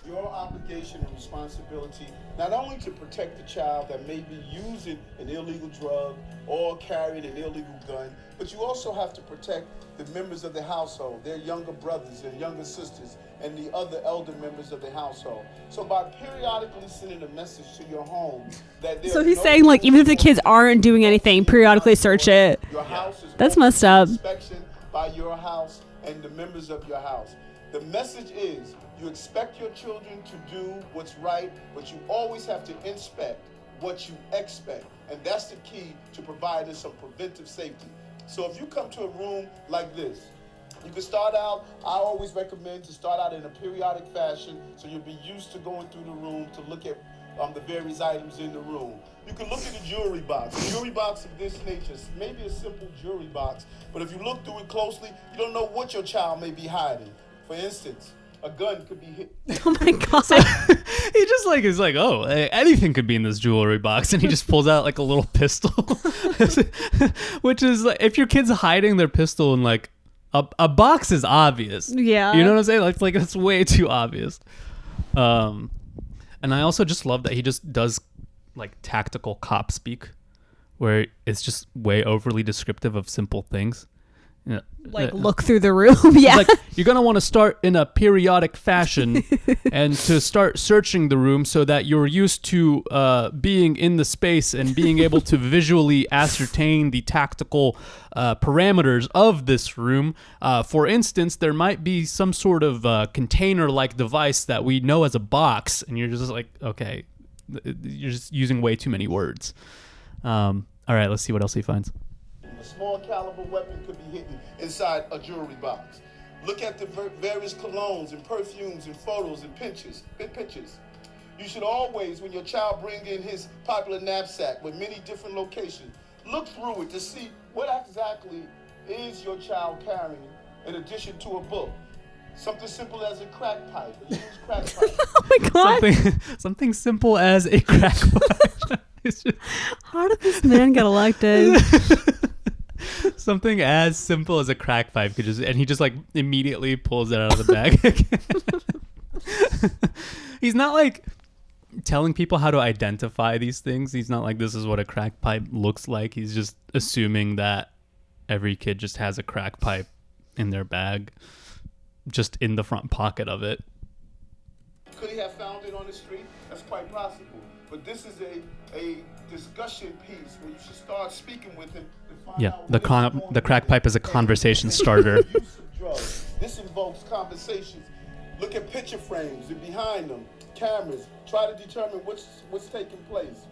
Speaker 4: Your obligation and responsibility not only to protect the child that may be using an illegal drug or carrying an illegal gun, but you also have to protect the members of the household, their younger brothers and younger sisters, and the other elder members of the household. So by periodically sending a message to your home that
Speaker 1: so he's saying, like, even if the kids aren't doing anything, periodically search it.
Speaker 4: Your house is
Speaker 1: That's messed up.
Speaker 4: Inspection by your house and the members of your house. The message is you expect your children to do what's right, but you always have to inspect what you expect. And that's the key to providing some preventive safety. So if you come to a room like this, you can start out, I always recommend to start out in a periodic fashion so you'll be used to going through the room to look at the various items in the room. You can look at the jewelry box. A jewelry box of this nature, maybe a simple jewelry box, but if you look through it closely, you don't know what your child may be hiding. For instance, a gun could be hit.
Speaker 1: Oh my God.
Speaker 2: So, he just like is like, oh, anything could be in this jewelry box, and he just pulls out like a little pistol, which is like, if your kid's hiding their pistol in like a box is obvious.
Speaker 1: Yeah.
Speaker 2: You know what I'm saying? Like that's way too obvious. And I also just love that he just does like tactical cop speak, where it's just way overly descriptive of simple things. Yeah.
Speaker 1: Like look through the room. Yeah.
Speaker 2: Like you're going to want to start in a periodic fashion and to start searching the room so that you're used to being in the space and being able to visually ascertain the tactical parameters of this room. For instance, there might be some sort of container-like device that we know as a box, and you're just like, okay, you're just using way too many words. All right, let's see what else he finds.
Speaker 4: A small caliber weapon could be hidden inside a jewelry box. Look at the various colognes and perfumes and photos and pictures. You should always, when your child brings in his popular knapsack with many different locations, look through it to see what exactly is your child carrying in addition to a book. Something simple as a crack pipe, a used crack pipe.
Speaker 1: Oh my God.
Speaker 2: Something simple as a crack pipe.
Speaker 1: How did this man get elected?
Speaker 2: Something as simple as a crack pipe could and he just like immediately pulls it out of the bag. He's not like telling people how to identify these things. He's not like, this is what a crack pipe looks like. He's just assuming that every kid just has a crack pipe in their bag, just in the front pocket of it.
Speaker 4: Could he have found it on the street? That's quite possible. But this is a discussion piece where you should start speaking with him.
Speaker 2: Yeah, the crack pipe is a conversation starter.
Speaker 4: Use of drugs. This invokes conversations. Look at picture frames and behind them, cameras. Try to determine what's taking place.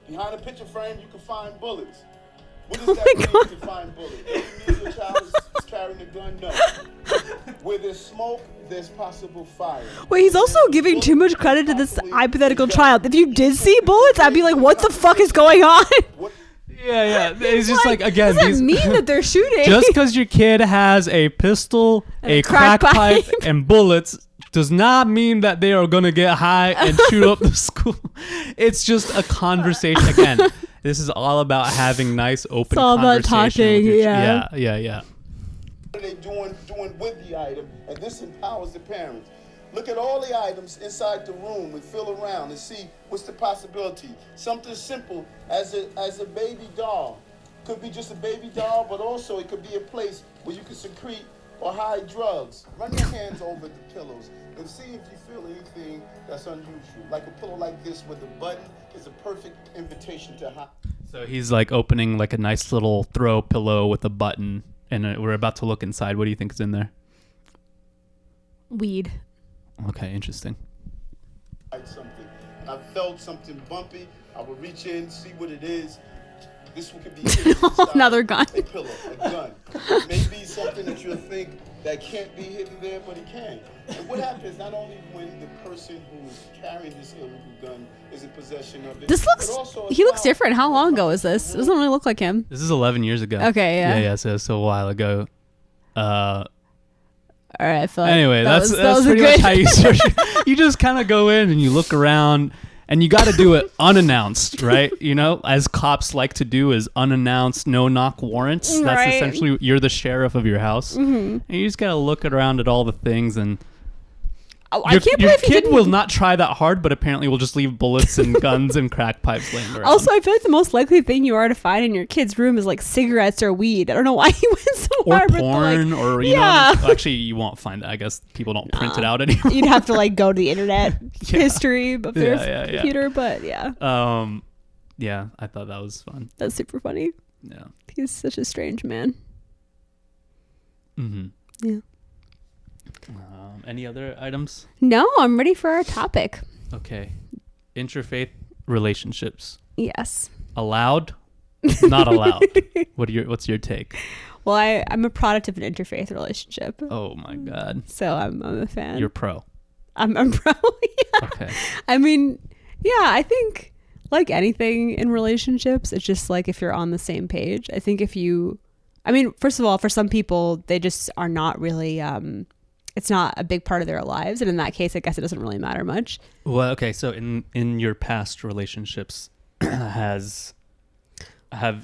Speaker 4: Behind a picture frame, you can find bullets. What does that mean to find bullets? Does it mean your child is carrying a gun? No. Where there's smoke, there's possible fire.
Speaker 1: Wait, he's also giving too much credit to this hypothetical child. If you did see bullets, I'd be like, what the fuck is going on?
Speaker 2: Yeah. It's just like again,
Speaker 1: doesn't mean that they're shooting.
Speaker 2: Just because your kid has a pistol, a crack pipe, and bullets does not mean that they are gonna get high and shoot up the school. It's just a conversation. Again, this is all about having nice, open
Speaker 1: it's all
Speaker 2: conversation.
Speaker 1: about talking. Yeah.
Speaker 4: What are they doing with the item? And this empowers the parents. Look at all the items inside the room and feel around and see what's the possibility. Something simple as a baby doll. Could be just a baby doll, but also it could be a place where you can secrete or hide drugs. Run your hands over the pillows and see if you feel anything that's unusual. Like a pillow like this with a button is a perfect invitation to hide.
Speaker 2: So he's like opening like a nice little throw pillow with a button, and we're about to look inside. What do you think is in there?
Speaker 1: Weed.
Speaker 2: Okay, interesting.
Speaker 4: Something. And I felt something bumpy. I would reach in, see what it is. This one could be
Speaker 1: another gun.
Speaker 4: A pillow, a gun. Maybe something that you'll think that can't be hidden there, but it can. And what happens not only when the person who's carrying this illegal gun is in possession of it.
Speaker 1: He looks different. How long ago is this? It doesn't really look like him.
Speaker 2: This is 11 years ago.
Speaker 1: Okay, yeah.
Speaker 2: Yeah, so a while ago.
Speaker 1: All right, I feel like
Speaker 2: anyway, that's
Speaker 1: was
Speaker 2: pretty
Speaker 1: good.
Speaker 2: much how you search it. You just kind of go in and you look around, and you got to do it unannounced, right? You know, as cops like to do, is unannounced, no-knock warrants. That's
Speaker 1: right.
Speaker 2: essentially, you're the sheriff of your house. Mm-hmm. And you just got to look around at all the things, and
Speaker 1: I can't
Speaker 2: your
Speaker 1: believe he
Speaker 2: kid
Speaker 1: didn't.
Speaker 2: will not try that hard, but apparently will just leave bullets and guns and crack pipes laying around.
Speaker 1: Also, I feel like the most likely thing you are to find in your kid's room is like cigarettes or weed. I don't know why he went so
Speaker 2: or
Speaker 1: hard.
Speaker 2: porn,
Speaker 1: but
Speaker 2: or you know, actually, you won't find that. I guess people don't print it out anymore.
Speaker 1: You'd have to like go to the internet history of their computer, but yeah.
Speaker 2: Yeah, I thought that was fun.
Speaker 1: That's super funny.
Speaker 2: Yeah,
Speaker 1: he's such a strange man.
Speaker 2: Mm-hmm.
Speaker 1: Yeah.
Speaker 2: Any other items?
Speaker 1: No, I'm ready for our topic.
Speaker 2: Okay. Interfaith relationships.
Speaker 1: Yes.
Speaker 2: Allowed? Not allowed. What's your take?
Speaker 1: Well, I'm a product of an interfaith relationship.
Speaker 2: Oh my God.
Speaker 1: So I'm a fan.
Speaker 2: You're pro.
Speaker 1: I'm pro. Yeah.
Speaker 2: Okay.
Speaker 1: I mean, yeah, I think like anything in relationships, it's just like if you're on the same page. I think first of all, for some people, they just are not really it's not a big part of their lives, and in that case I guess it doesn't really matter much.
Speaker 2: Well, okay, so in your past relationships have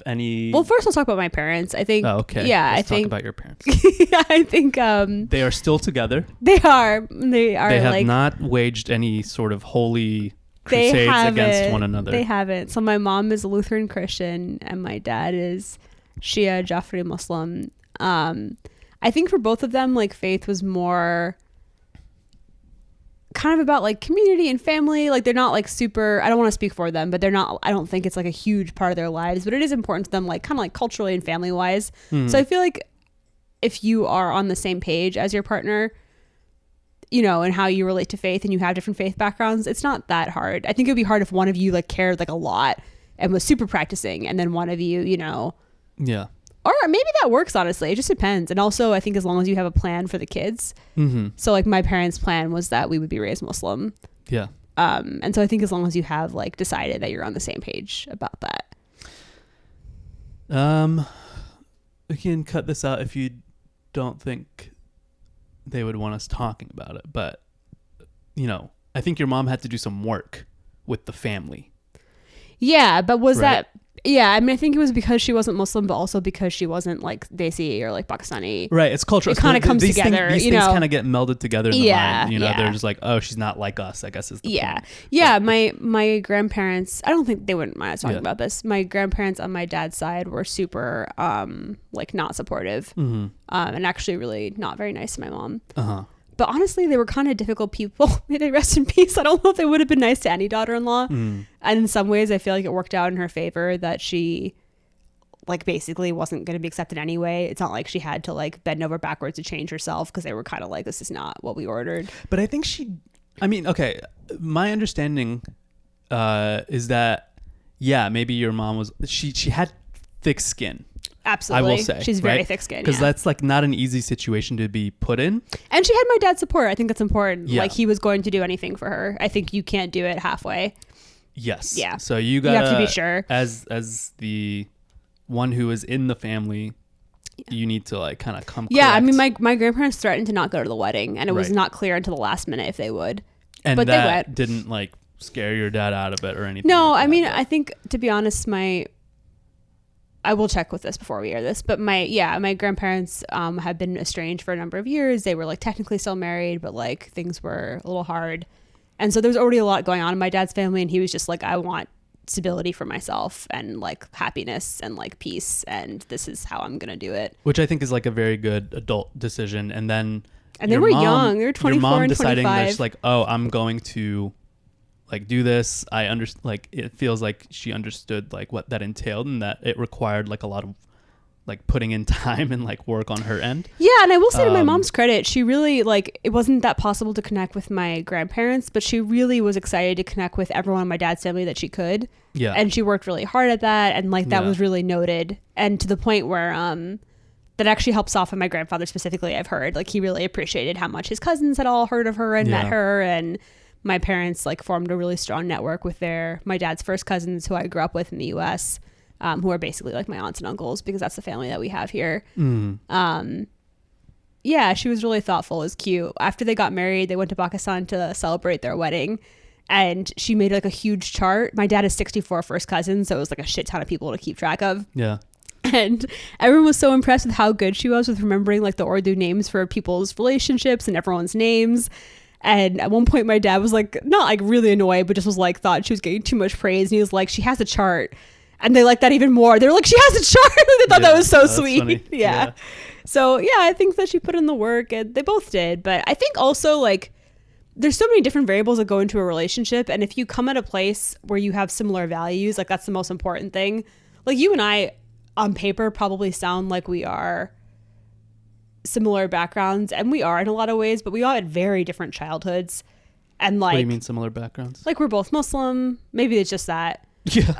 Speaker 2: any
Speaker 1: Well, first I'll talk about my parents. I think
Speaker 2: Let's talk about your parents.
Speaker 1: Yeah, I think
Speaker 2: they are still together.
Speaker 1: They have
Speaker 2: like, not waged any sort of holy crusades against one another.
Speaker 1: They haven't. So my mom is a Lutheran Christian and my dad is Shia Jafri Muslim. I think for both of them, like faith was more kind of about like community and family. Like they're not like super, I don't want to speak for them, but they're not, I don't think it's like a huge part of their lives, but it is important to them, like kind of like culturally and family wise. So I feel like if you are on the same page as your partner, you know, and how you relate to faith and you have different faith backgrounds, it's not that hard. I think it would be hard if one of you like cared like a lot and was super practicing and then one of you, you know.
Speaker 2: Yeah.
Speaker 1: Or maybe that works, honestly. It just depends. And also, I think as long as you have a plan for the kids. Mm-hmm. So, like, my parents' plan was that we would be raised Muslim.
Speaker 2: Yeah.
Speaker 1: And so I think as long as you have, like, decided that you're on the same page about that.
Speaker 2: We can cut this out if you don't think they would want us talking about it. But, you know, I think your mom had to do some work with the family.
Speaker 1: Yeah, but was that... Yeah, I mean, I think it was because she wasn't Muslim, but also because she wasn't like Desi or like Pakistani.
Speaker 2: Right, it's cultural.
Speaker 1: It kind of comes together.
Speaker 2: These things kind of get melded together in the mind. You know,
Speaker 1: yeah.
Speaker 2: they're just like, oh, she's not like us, I guess is the point.
Speaker 1: Yeah. My grandparents, I don't think they wouldn't mind us talking about this. My grandparents on my dad's side were super like not supportive, and actually really not very nice to my mom. But honestly, they were kind of difficult people. May they rest in peace. I don't know if they would have been nice to any daughter-in-law. And in some ways, I feel like it worked out in her favor that she, like, basically wasn't going to be accepted anyway. It's not like she had to, like, bend over backwards to change herself because they were kind of like, this is not what we ordered.
Speaker 2: But I think okay, my understanding is that, yeah, maybe your mom was, she had thick skin.
Speaker 1: Absolutely.
Speaker 2: I will say.
Speaker 1: She's very thick-skinned.
Speaker 2: Because that's like not an easy situation to be put in.
Speaker 1: And she had my dad's support. I think that's important.
Speaker 2: Yeah.
Speaker 1: Like, he was going to do anything for her. I think you can't do it halfway.
Speaker 2: Yes.
Speaker 1: Yeah.
Speaker 2: So you have
Speaker 1: to be sure.
Speaker 2: As the one who is in the family, you need to like kind of come
Speaker 1: Yeah,
Speaker 2: correct.
Speaker 1: I mean, my grandparents threatened to not go to the wedding, and it was
Speaker 2: Right.
Speaker 1: not clear until the last minute if they would.
Speaker 2: and
Speaker 1: but
Speaker 2: that
Speaker 1: they went.
Speaker 2: didn't like scare your dad out of it or anything.
Speaker 1: No,
Speaker 2: like
Speaker 1: I
Speaker 2: that,
Speaker 1: mean,
Speaker 2: but-
Speaker 1: I think, to be honest, I will check with this before we air this, but my grandparents have been estranged for a number of years. They were like technically still married, but like things were a little hard. And so there was already a lot going on in my dad's family, and he was just like, I want stability for myself and like happiness and like peace, and this is how I'm gonna do it.
Speaker 2: Which I think is like a very good adult decision. And then
Speaker 1: And they
Speaker 2: your
Speaker 1: were
Speaker 2: mom-
Speaker 1: young. They were
Speaker 2: your
Speaker 1: 24
Speaker 2: mom
Speaker 1: and
Speaker 2: deciding
Speaker 1: 25.
Speaker 2: that she's like, oh, I'm going to like do this. I understand. Like it feels like she understood like what that entailed, and that it required like a lot of like putting in time and like work on her end.
Speaker 1: Yeah, and I will say to my mom's credit, she really like, it wasn't that possible to connect with my grandparents, but she really was excited to connect with everyone in my dad's family that she could.
Speaker 2: Yeah.
Speaker 1: And she worked really hard at that, and like that
Speaker 2: Yeah.
Speaker 1: was really noted, and to the point where that actually helped soften my grandfather specifically. I've heard like he really appreciated how much his cousins had all heard of her and met
Speaker 2: Yeah.
Speaker 1: her, and my parents like formed a really strong network with my dad's first cousins who I grew up with in the U.S. Who are basically like my aunts and uncles, because that's the family that we have here. Yeah, she was really thoughtful. It was cute. After they got married, they went to Pakistan to celebrate their wedding, and she made like a huge chart. My dad has 64 first cousins, so it was like a shit ton of people to keep track of.
Speaker 2: Yeah.
Speaker 1: And everyone was so impressed with how good she was with remembering like the Urdu names for people's relationships and everyone's names. And at one point my dad was like, not like really annoyed, but just was like, thought she was getting too much praise. And he was like, she has a chart. And they liked that even more. They're like, she has a chart. They thought that was so
Speaker 2: that's
Speaker 1: sweet.
Speaker 2: funny.
Speaker 1: Yeah. So yeah, I think that she put in the work, and they both did. But I think also like there's so many different variables that go into a relationship. And if you come at a place where you have similar values, like that's the most important thing. Like you and I on paper probably sound like we are similar backgrounds, and we are in a lot of ways, but we all had very different childhoods. And like,
Speaker 2: What do you mean similar backgrounds?
Speaker 1: like we're both Muslim. Maybe it's just that.
Speaker 2: Yeah.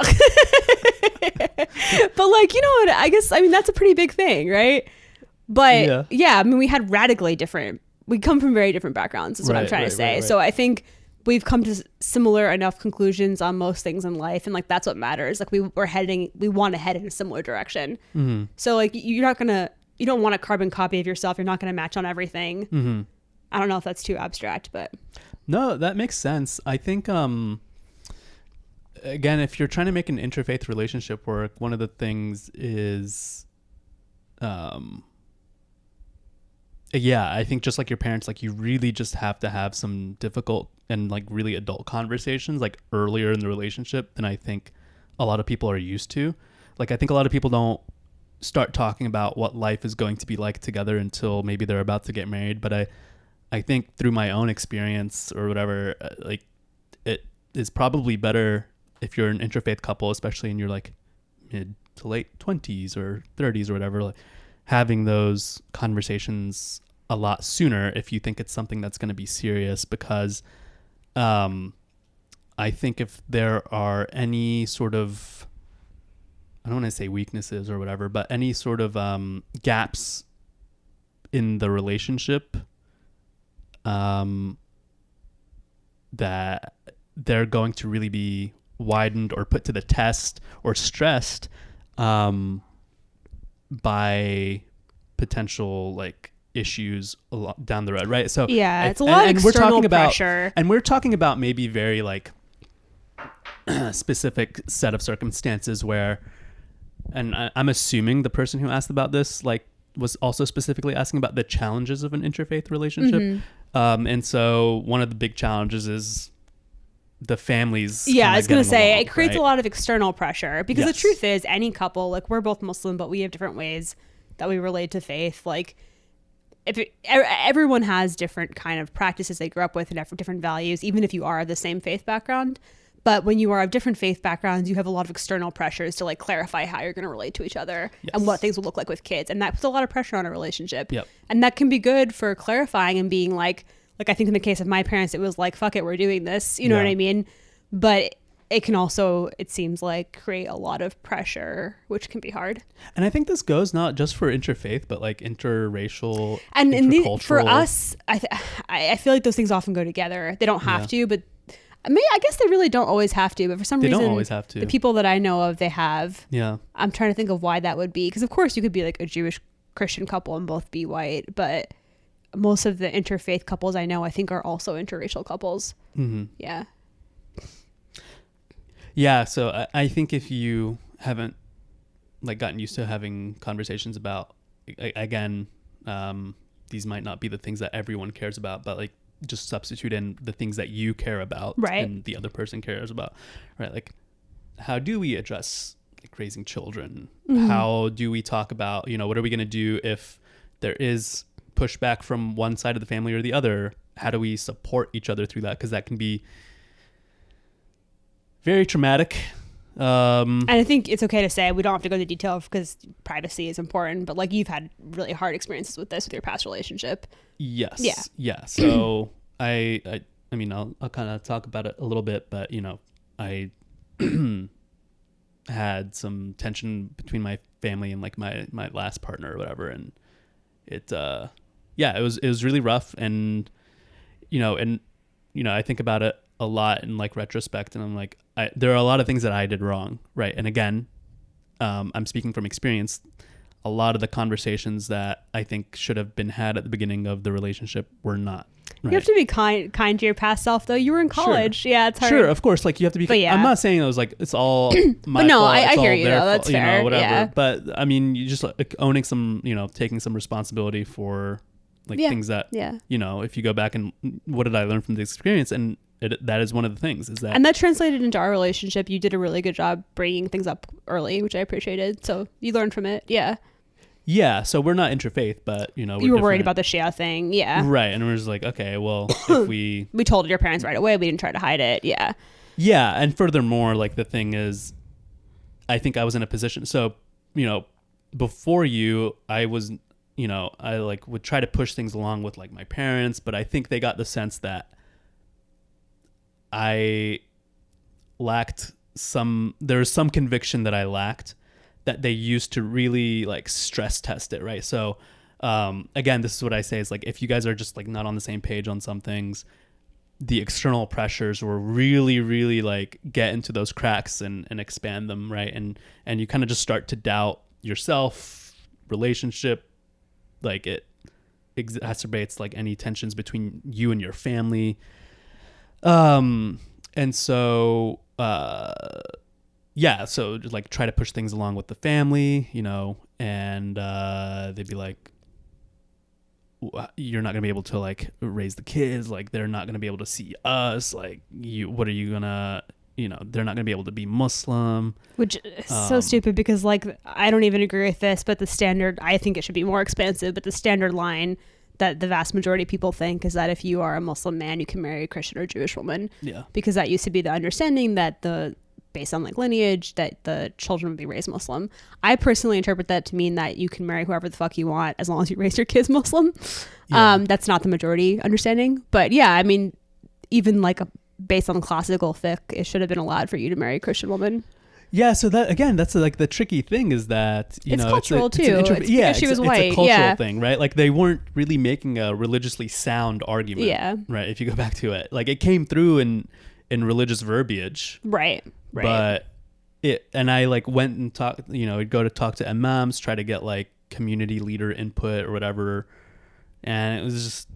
Speaker 1: But like, you know what, I guess, I mean, that's a pretty big thing, right? But yeah, I mean, we come from very different backgrounds is what I'm trying to say.
Speaker 2: Right.
Speaker 1: So I think we've come to similar enough conclusions on most things in life, and like that's what matters. Like we want to head in a similar direction.
Speaker 2: Mm-hmm.
Speaker 1: So like you don't want a carbon copy of yourself. You're not going to match on everything.
Speaker 2: Mm-hmm.
Speaker 1: I don't know if that's too abstract, but
Speaker 2: No, that makes sense. I think, again, if you're trying to make an interfaith relationship work, one of the things is, yeah, I think just like your parents, like you really just have to have some difficult and like really adult conversations like earlier in the relationship than I think a lot of people are used to. Like, I think a lot of people don't start talking about what life is going to be like together until maybe they're about to get married. But I think through my own experience or whatever, like it is probably better if you're an interfaith couple, especially in your like mid to late 20s or 30s or whatever, like having those conversations a lot sooner if you think it's something that's going to be serious, because I think if there are any sort of, I don't want to say weaknesses or whatever, but any sort of gaps in the relationship, that they're going to really be widened or put to the test or stressed by potential like issues down the road, right? So
Speaker 1: yeah, it's a lot of external pressure.
Speaker 2: And we're talking about maybe very like specific set of circumstances where, and I'm assuming the person who asked about this like was also specifically asking about the challenges of an interfaith relationship.
Speaker 1: Mm-hmm.
Speaker 2: And so one of the big challenges is the families.
Speaker 1: Yeah, I was going to say, it creates
Speaker 2: right?
Speaker 1: a lot of external pressure, because
Speaker 2: Yes.
Speaker 1: the truth is any couple, like we're both Muslim, but we have different ways that we relate to faith. Like everyone has different kind of practices they grew up with and different values, even if you are of the same faith background. But when you are of different faith backgrounds, you have a lot of external pressures to like clarify how you're going to relate to each other and what things will look like with kids. And that puts a lot of pressure on a relationship.
Speaker 2: Yep.
Speaker 1: And that can be good for clarifying and being like I think in the case of my parents, it was like, fuck it, we're doing this. You know what I mean? But it can also, it seems like, create a lot of pressure, which can be hard.
Speaker 2: And I think this goes not just for interfaith, but like interracial,
Speaker 1: And for
Speaker 2: intercultural.
Speaker 1: us, I feel like those things often go together. They don't have to, but I guess they really don't always have to. But for some
Speaker 2: They
Speaker 1: reason,
Speaker 2: don't always have to.
Speaker 1: the people that I know of, they have.
Speaker 2: Yeah.
Speaker 1: I'm trying to think of why that would be. Because of course you could be like a Jewish Christian couple and both be white, but most of the interfaith couples I know, I think, are also interracial couples.
Speaker 2: Mm-hmm.
Speaker 1: Yeah.
Speaker 2: Yeah. So I think if you haven't like gotten used to having conversations about, again, these might not be the things that everyone cares about, but like just substitute in the things that you care about,
Speaker 1: right,
Speaker 2: and the other person cares about, right? Like, how do we address like raising children?
Speaker 1: Mm-hmm.
Speaker 2: How do we talk about, what are we going to do if there is pushback from one side of the family or the other? How do we support each other through that? Because that can be very traumatic.
Speaker 1: And I think it's okay to say, we don't have to go into detail because privacy is important, but like, you've had really hard experiences with this with your past relationship.
Speaker 2: Yes.
Speaker 1: Yeah.
Speaker 2: Yeah. So I mean, I'll kind of talk about it a little bit, but I had some tension between my family and like my last partner or whatever, and it was really rough, and I think about it a lot in like retrospect, and I'm like, there are a lot of things that I did wrong, right? And again, I'm speaking from experience. A lot of the conversations that I think should have been had at the beginning of the relationship were not. Right?
Speaker 1: You have to be kind to your past self, though. You were in college.
Speaker 2: Sure.
Speaker 1: Yeah, it's hard.
Speaker 2: Sure, of course. Like, you have to be.
Speaker 1: But yeah.
Speaker 2: I'm not saying it was like it's all my
Speaker 1: but no,
Speaker 2: fault.
Speaker 1: I
Speaker 2: it's
Speaker 1: hear
Speaker 2: all
Speaker 1: you
Speaker 2: their
Speaker 1: though. That's
Speaker 2: fault,
Speaker 1: fair.
Speaker 2: whatever.
Speaker 1: Yeah.
Speaker 2: But I mean, you just like owning some, taking some responsibility for like things that, if you go back and what did I learn from this experience, and that is one of the things is that.
Speaker 1: And that translated into our relationship. You did a really good job bringing things up early, which I appreciated. So you learned from it. Yeah.
Speaker 2: Yeah, so we're not interfaith, but we're
Speaker 1: you were worried
Speaker 2: different.
Speaker 1: about the Shia thing, yeah.
Speaker 2: Right, and we're just like, okay, well, if we
Speaker 1: told your parents right away, we didn't try to hide it, yeah.
Speaker 2: Yeah, and furthermore, like the thing is, I think I was in a position. So, before you, I was, I like would try to push things along with like my parents, but I think they got the sense that I lacked there was some conviction that I lacked, that they used to really like stress test it, right? So again, this is what I say is like, if you guys are just like not on the same page on some things, the external pressures will really, really like get into those cracks and expand them, right? And you kind of just start to doubt yourself, relationship, like it exacerbates like any tensions between you and your family. And so so just like try to push things along with the family, and they'd be like, you're not gonna be able to like raise the kids, like they're not gonna be able to see us, like what are you gonna, they're not gonna be able to be Muslim,
Speaker 1: which is so stupid, because like I don't even agree with this, but the standard, I think it should be more expansive, but the standard line that the vast majority of people think is that if you are a Muslim man, you can marry a Christian or Jewish woman.
Speaker 2: Yeah,
Speaker 1: because that used to be the understanding that based on like lineage, that the children would be raised Muslim. I personally interpret that to mean that you can marry whoever the fuck you want as long as you raise your kids Muslim. Yeah. That's not the majority understanding, but yeah, I mean, even like based on classical fiqh, it should have been allowed for you to marry a Christian woman.
Speaker 2: Yeah, so that again, that's like the tricky thing is that
Speaker 1: it's cultural too. She was white.
Speaker 2: It's a cultural thing, right? Like they weren't really making a religiously sound argument.
Speaker 1: Yeah,
Speaker 2: right. If you go back to it, like it came through in religious verbiage.
Speaker 1: Right.
Speaker 2: But I like went and talked, I'd go to talk to imams, try to get like community leader input or whatever. And it was just,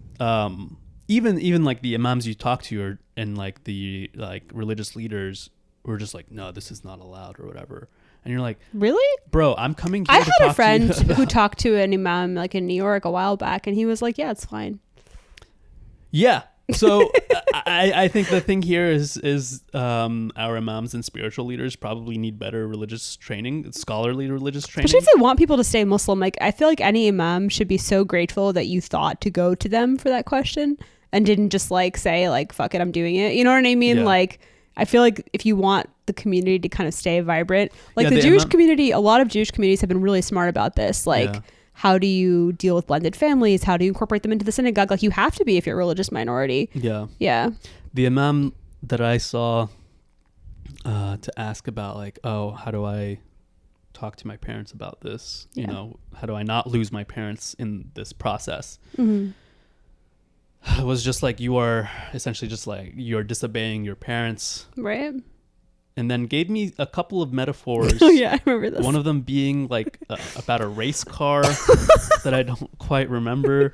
Speaker 2: even like the imams you talk to and like the like religious leaders were just like, no, this is not allowed or whatever. And you're like,
Speaker 1: really?
Speaker 2: Bro, I'm coming here
Speaker 1: I
Speaker 2: to
Speaker 1: had
Speaker 2: talk
Speaker 1: a friend
Speaker 2: to you
Speaker 1: who talked to an imam like in New York a while back, and he was like, yeah, it's fine.
Speaker 2: Yeah. So I think the thing here is our imams and spiritual leaders probably need better religious training, scholarly religious training.
Speaker 1: Especially if they want people to stay Muslim. Like, I feel like any imam should be so grateful that you thought to go to them for that question and didn't just like say like, fuck it, I'm doing it. You know what I mean? Yeah. Like, I feel like if you want the community to kind of stay vibrant, like the Jewish community, a lot of Jewish communities have been really smart about this. Like, how do you deal with blended families? How do you incorporate them into the synagogue? Like, you have to be if you're a religious minority.
Speaker 2: Yeah.
Speaker 1: Yeah.
Speaker 2: The imam that I saw to ask about like, oh, how do I talk to my parents about this? You know, how do I not lose my parents in this process?
Speaker 1: Mm-hmm.
Speaker 2: It was just like, you are essentially just like, you're disobeying your parents.
Speaker 1: Right.
Speaker 2: And then gave me a couple of metaphors.
Speaker 1: Oh yeah, I remember this.
Speaker 2: One of them being like about a race car that I don't quite remember.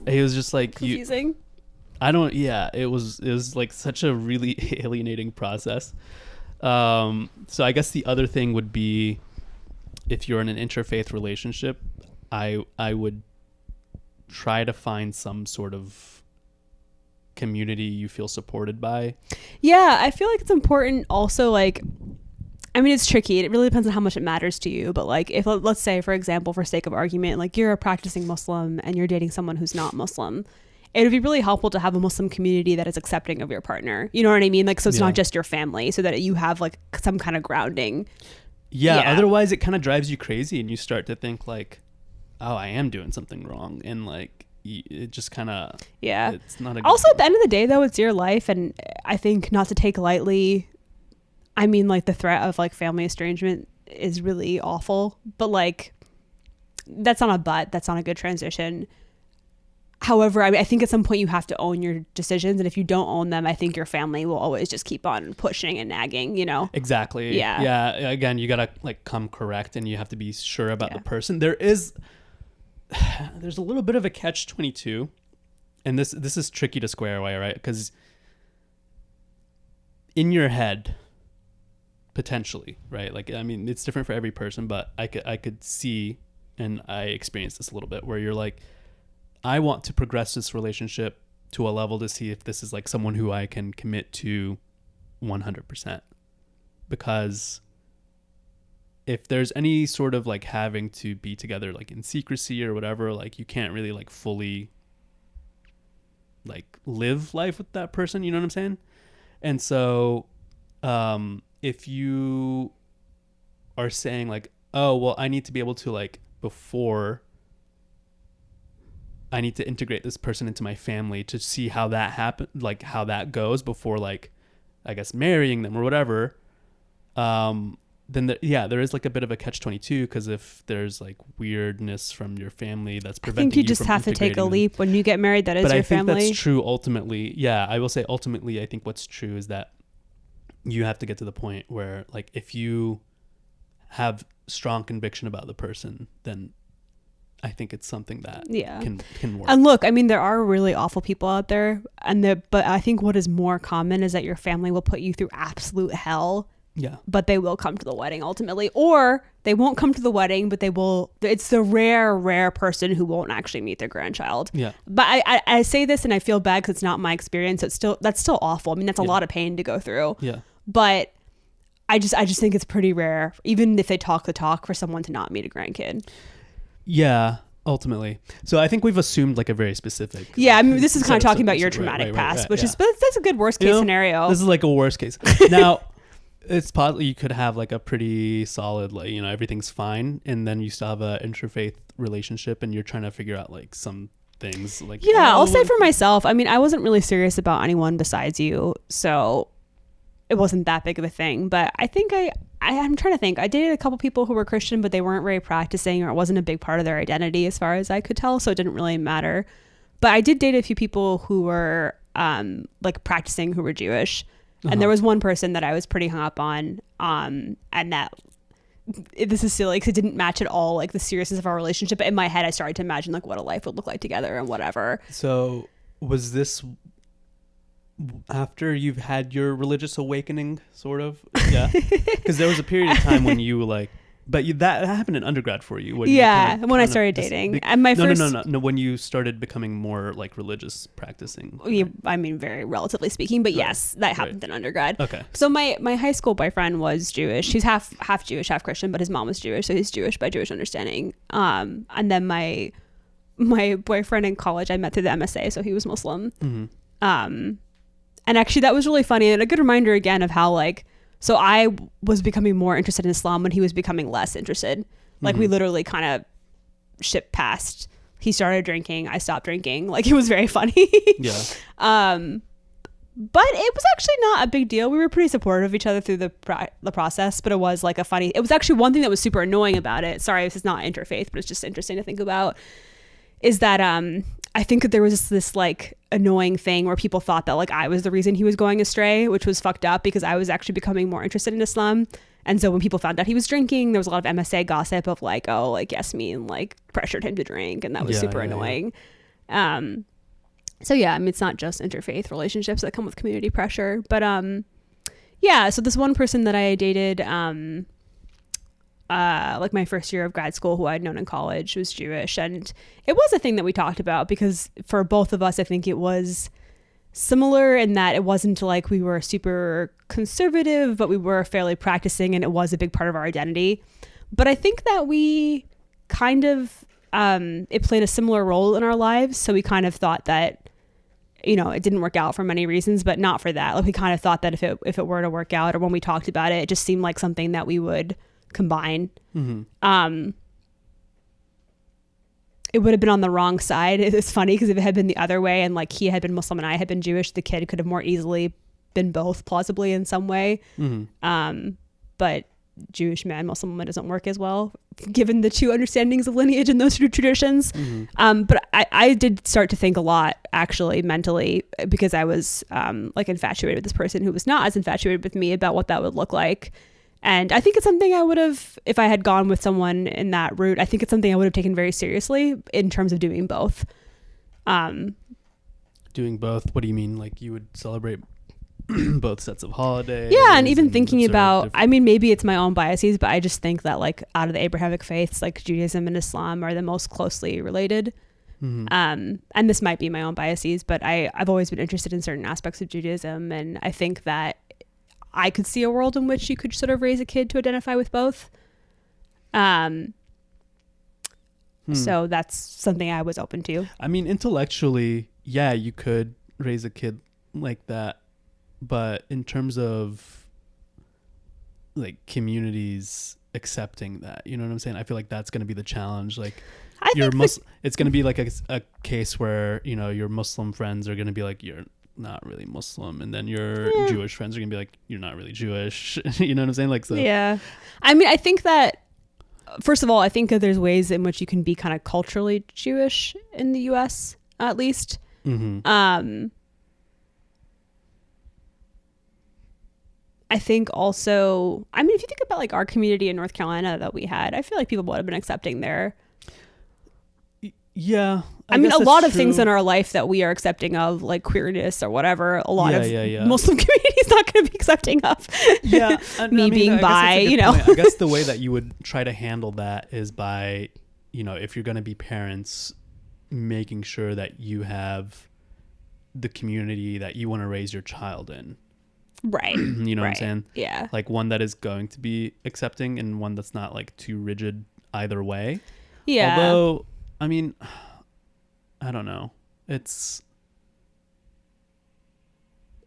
Speaker 2: It was just like,
Speaker 1: confusing.
Speaker 2: It was like such a really alienating process. So I guess the other thing would be, if you're in an interfaith relationship, I would try to find some sort of community you feel supported by.
Speaker 1: Yeah, I feel like it's important also, like, I mean, it's tricky. It really depends on how much it matters to you. But like, if, let's say, for example, for sake of argument, like you're a practicing Muslim and you're dating someone who's not Muslim, it would be really helpful to have a Muslim community that is accepting of your partner. You know what I mean? Like, so it's not just your family, so that you have like some kind of grounding.
Speaker 2: Yeah. Otherwise, it kind of drives you crazy, and you start to think like, oh, I am doing something wrong, and like it just kind of it's not a good
Speaker 1: also, at the end of the day, though, it's your life, and I think not to take lightly. I mean, like, the threat of like family estrangement is really awful, but like, that's not a good transition. However, I mean, I think at some point you have to own your decisions, and if you don't own them, I think your family will always just keep on pushing and nagging, you know?
Speaker 2: Exactly. Yeah. Again, you gotta like come correct, and you have to be sure about the person. There's a little bit of a catch-22, and this is tricky to square away, right? Because in your head, potentially, right? Like, I mean, it's different for every person, but I could see, and I experienced this a little bit, where you're like, I want to progress this relationship to a level to see if this is like someone who I can commit to 100%. Because if there's any sort of like having to be together like in secrecy or whatever, like you can't really like fully like live life with that person, you know what I'm saying? And so if you are saying like, oh, well, I need to be able to like, before I need to integrate this person into my family to see how that happen, like how that goes before like, I guess, marrying them or whatever. Then there is like a bit of a catch-22, because if there's like weirdness from your family that's preventing you,
Speaker 1: I think you just have to take a leap when you get married. That is your family.
Speaker 2: But I think that's true ultimately. Yeah, I will say ultimately, I think what's true is that you have to get to the point where like, if you have strong conviction about the person, then I think it's something that can work.
Speaker 1: And look, I mean, there are really awful people out there, but I think what is more common is that your family will put you through absolute hell.
Speaker 2: Yeah. But
Speaker 1: they will come to the wedding ultimately, or they won't come to the wedding, but they will. It's the rare person who won't actually meet their grandchild.
Speaker 2: Yeah.
Speaker 1: But I say this and I feel bad because it's not my experience. That's still awful. I mean, that's a lot of pain to go through.
Speaker 2: Yeah.
Speaker 1: But I just think it's pretty rare, even if they talk the talk, for someone to not meet a grandkid.
Speaker 2: Yeah, ultimately. So I think we've assumed like a very specific.
Speaker 1: Yeah, I mean, this is kind of talking about your traumatic past, which is, but that's a good worst case scenario.
Speaker 2: This is like a worst case. Now, it's possible you could have like a pretty solid, like, you know, everything's fine, and then you still have a interfaith relationship, and you're trying to figure out like some things. Like,
Speaker 1: I'll say for myself, I mean, I wasn't really serious about anyone besides you, so it wasn't that big of a thing. But I think I'm trying to think. I dated a couple people who were Christian, but they weren't very practicing, or it wasn't a big part of their identity as far as I could tell. So it didn't really matter. But I did date a few people who were like practicing, who were Jewish. And there was one person that I was pretty hung up on. And that, this is silly because it didn't match at all like the seriousness of our relationship. But in my head, I started to imagine like what a life would look like together and whatever.
Speaker 2: So was this after you've had your religious awakening, sort of? Yeah. Because there was a period of time when you like, but that happened in undergrad for you. When
Speaker 1: when I started dating. And my first...
Speaker 2: No, when you started becoming more like religious practicing.
Speaker 1: Right? I mean, very relatively speaking, but yes, that happened in undergrad.
Speaker 2: Okay.
Speaker 1: So my high school boyfriend was Jewish. He's half Jewish, half Christian, but his mom was Jewish, so he's Jewish by Jewish understanding. And then my boyfriend in college, I met through the MSA, so he was Muslim. Mm-hmm. And actually that was really funny, and a good reminder again of how like, so I was becoming more interested in Islam when he was becoming less interested. Like we literally kind of shipped past. He started drinking, I stopped drinking. Like it was very funny.
Speaker 2: Yeah.
Speaker 1: But it was actually not a big deal. We were pretty supportive of each other through the process, but it was like it was actually one thing that was super annoying about it. Sorry, this is not interfaith, but it's just interesting to think about, is that I think that there was this like annoying thing where people thought that like I was the reason he was going astray, which was fucked up because I was actually becoming more interested in Islam. And so when people found out he was drinking, there was a lot of MSA gossip of like, oh, like Yasmin like pressured him to drink, and that was super annoying. So yeah, I mean, it's not just interfaith relationships that come with community pressure, but yeah. So this one person that I dated, like my first year of grad school, who I'd known in college, was Jewish, and it was a thing that we talked about because for both of us, I think it was similar in that it wasn't like we were super conservative, but we were fairly practicing, and it was a big part of our identity. But I think that we kind of it played a similar role in our lives, so we kind of thought that, you know, it didn't work out for many reasons, but not for that. Like we kind of thought that if it were to work out, or when we talked about it, it just seemed like something that we would combine. It would have been on the wrong side. It's funny because if it had been the other way and like he had been Muslim and I had been Jewish, the kid could have more easily been both plausibly in some way. But Jewish man, Muslim woman doesn't work as well given the two understandings of lineage and those two traditions. But I did start to think a lot actually mentally because I was like infatuated with this person who was not as infatuated with me about what that would look like. And I think it's something I would have, if I had gone with someone in that route, I think it's something I would have taken very seriously in terms of doing both.
Speaker 2: Doing both? What do you mean? Like you would celebrate both sets of holidays?
Speaker 1: Yeah, and even thinking about, I mean, maybe it's my own biases, but I just think that like out of the Abrahamic faiths, like Judaism and Islam are the most closely related. And this might be my own biases, but I've always been interested in certain aspects of Judaism, and I think that I could see a world in which you could sort of raise a kid to identify with both. So that's something I was open to.
Speaker 2: I mean, intellectually, yeah, you could raise a kid like that. But in terms of like communities accepting that, you know what I'm saying? I feel like that's going to be the challenge. Like it's going to be like a case where, you know, your Muslim friends are going to be like, you're not really Muslim, and then your Jewish friends are gonna be like, you're not really Jewish. You know what I'm saying? Like, so
Speaker 1: yeah, I mean, I think that first of all, I think that there's ways in which you can be kind of culturally Jewish in the US, at least. I think also, I mean, if you think about like our community in North Carolina that we had, I feel like people would have been accepting there.
Speaker 2: Yeah.
Speaker 1: I mean, a lot of things in our life that we are accepting of, like queerness or whatever, a lot of Muslim community is not going to be accepting of.
Speaker 2: Yeah.
Speaker 1: Being bi, you know.
Speaker 2: I guess the way that you would try to handle that is by, you know, if you're going to be parents, making sure that you have the community that you want to raise your child in.
Speaker 1: Right.
Speaker 2: You know what I'm saying?
Speaker 1: Yeah.
Speaker 2: Like one that is going to be accepting and one that's not like too rigid either way.
Speaker 1: Yeah.
Speaker 2: Although, I mean, I don't know. It's,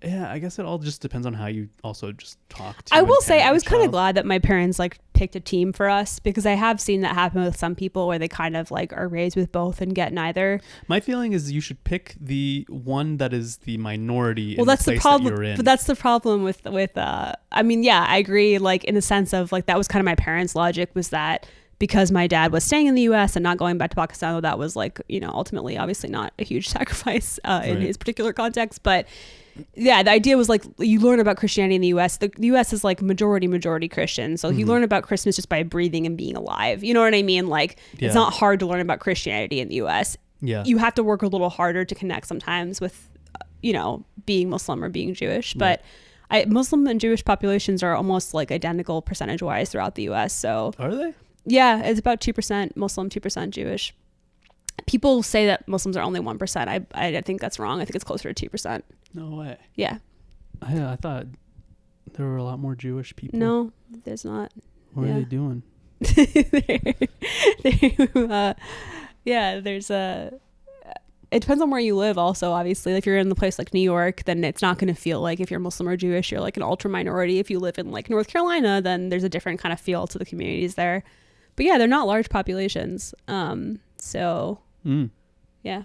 Speaker 2: yeah, I guess it all just depends on how you also just talk to.
Speaker 1: I will say I was kind of glad that my parents like picked a team for us, because I have seen that happen with some people where they kind of like are raised with both and get neither.
Speaker 2: My feeling is you should pick the one that is the minority.
Speaker 1: Well, that's the problem. But that's the problem with I mean, yeah, I agree. Like in the sense of like, that was kind of my parents' logic, was that because my dad was staying in the US and not going back to Pakistan, that was like, you know, ultimately obviously not a huge sacrifice in his particular context. But yeah, the idea was like, you learn about Christianity in the US. The US is like majority Christian. So you learn about Christmas just by breathing and being alive. You know what I mean? Like it's not hard to learn about Christianity in the US.
Speaker 2: Yeah.
Speaker 1: You have to work a little harder to connect sometimes with, you know, being Muslim or being Jewish. But Muslim and Jewish populations are almost like identical percentage wise throughout the US. So
Speaker 2: are they?
Speaker 1: Yeah, it's about 2% Muslim, 2% Jewish. People say that Muslims are only 1%. I think that's wrong. I think it's closer to 2%.
Speaker 2: No way.
Speaker 1: Yeah.
Speaker 2: I thought there were a lot more Jewish people.
Speaker 1: No, there's not.
Speaker 2: What are they doing?
Speaker 1: Yeah, there's it depends on where you live also, obviously. If you're in the place like New York, then it's not going to feel like if you're Muslim or Jewish, you're like an ultra minority. If you live in like North Carolina, then there's a different kind of feel to the communities there. But yeah, they're not large populations. So yeah.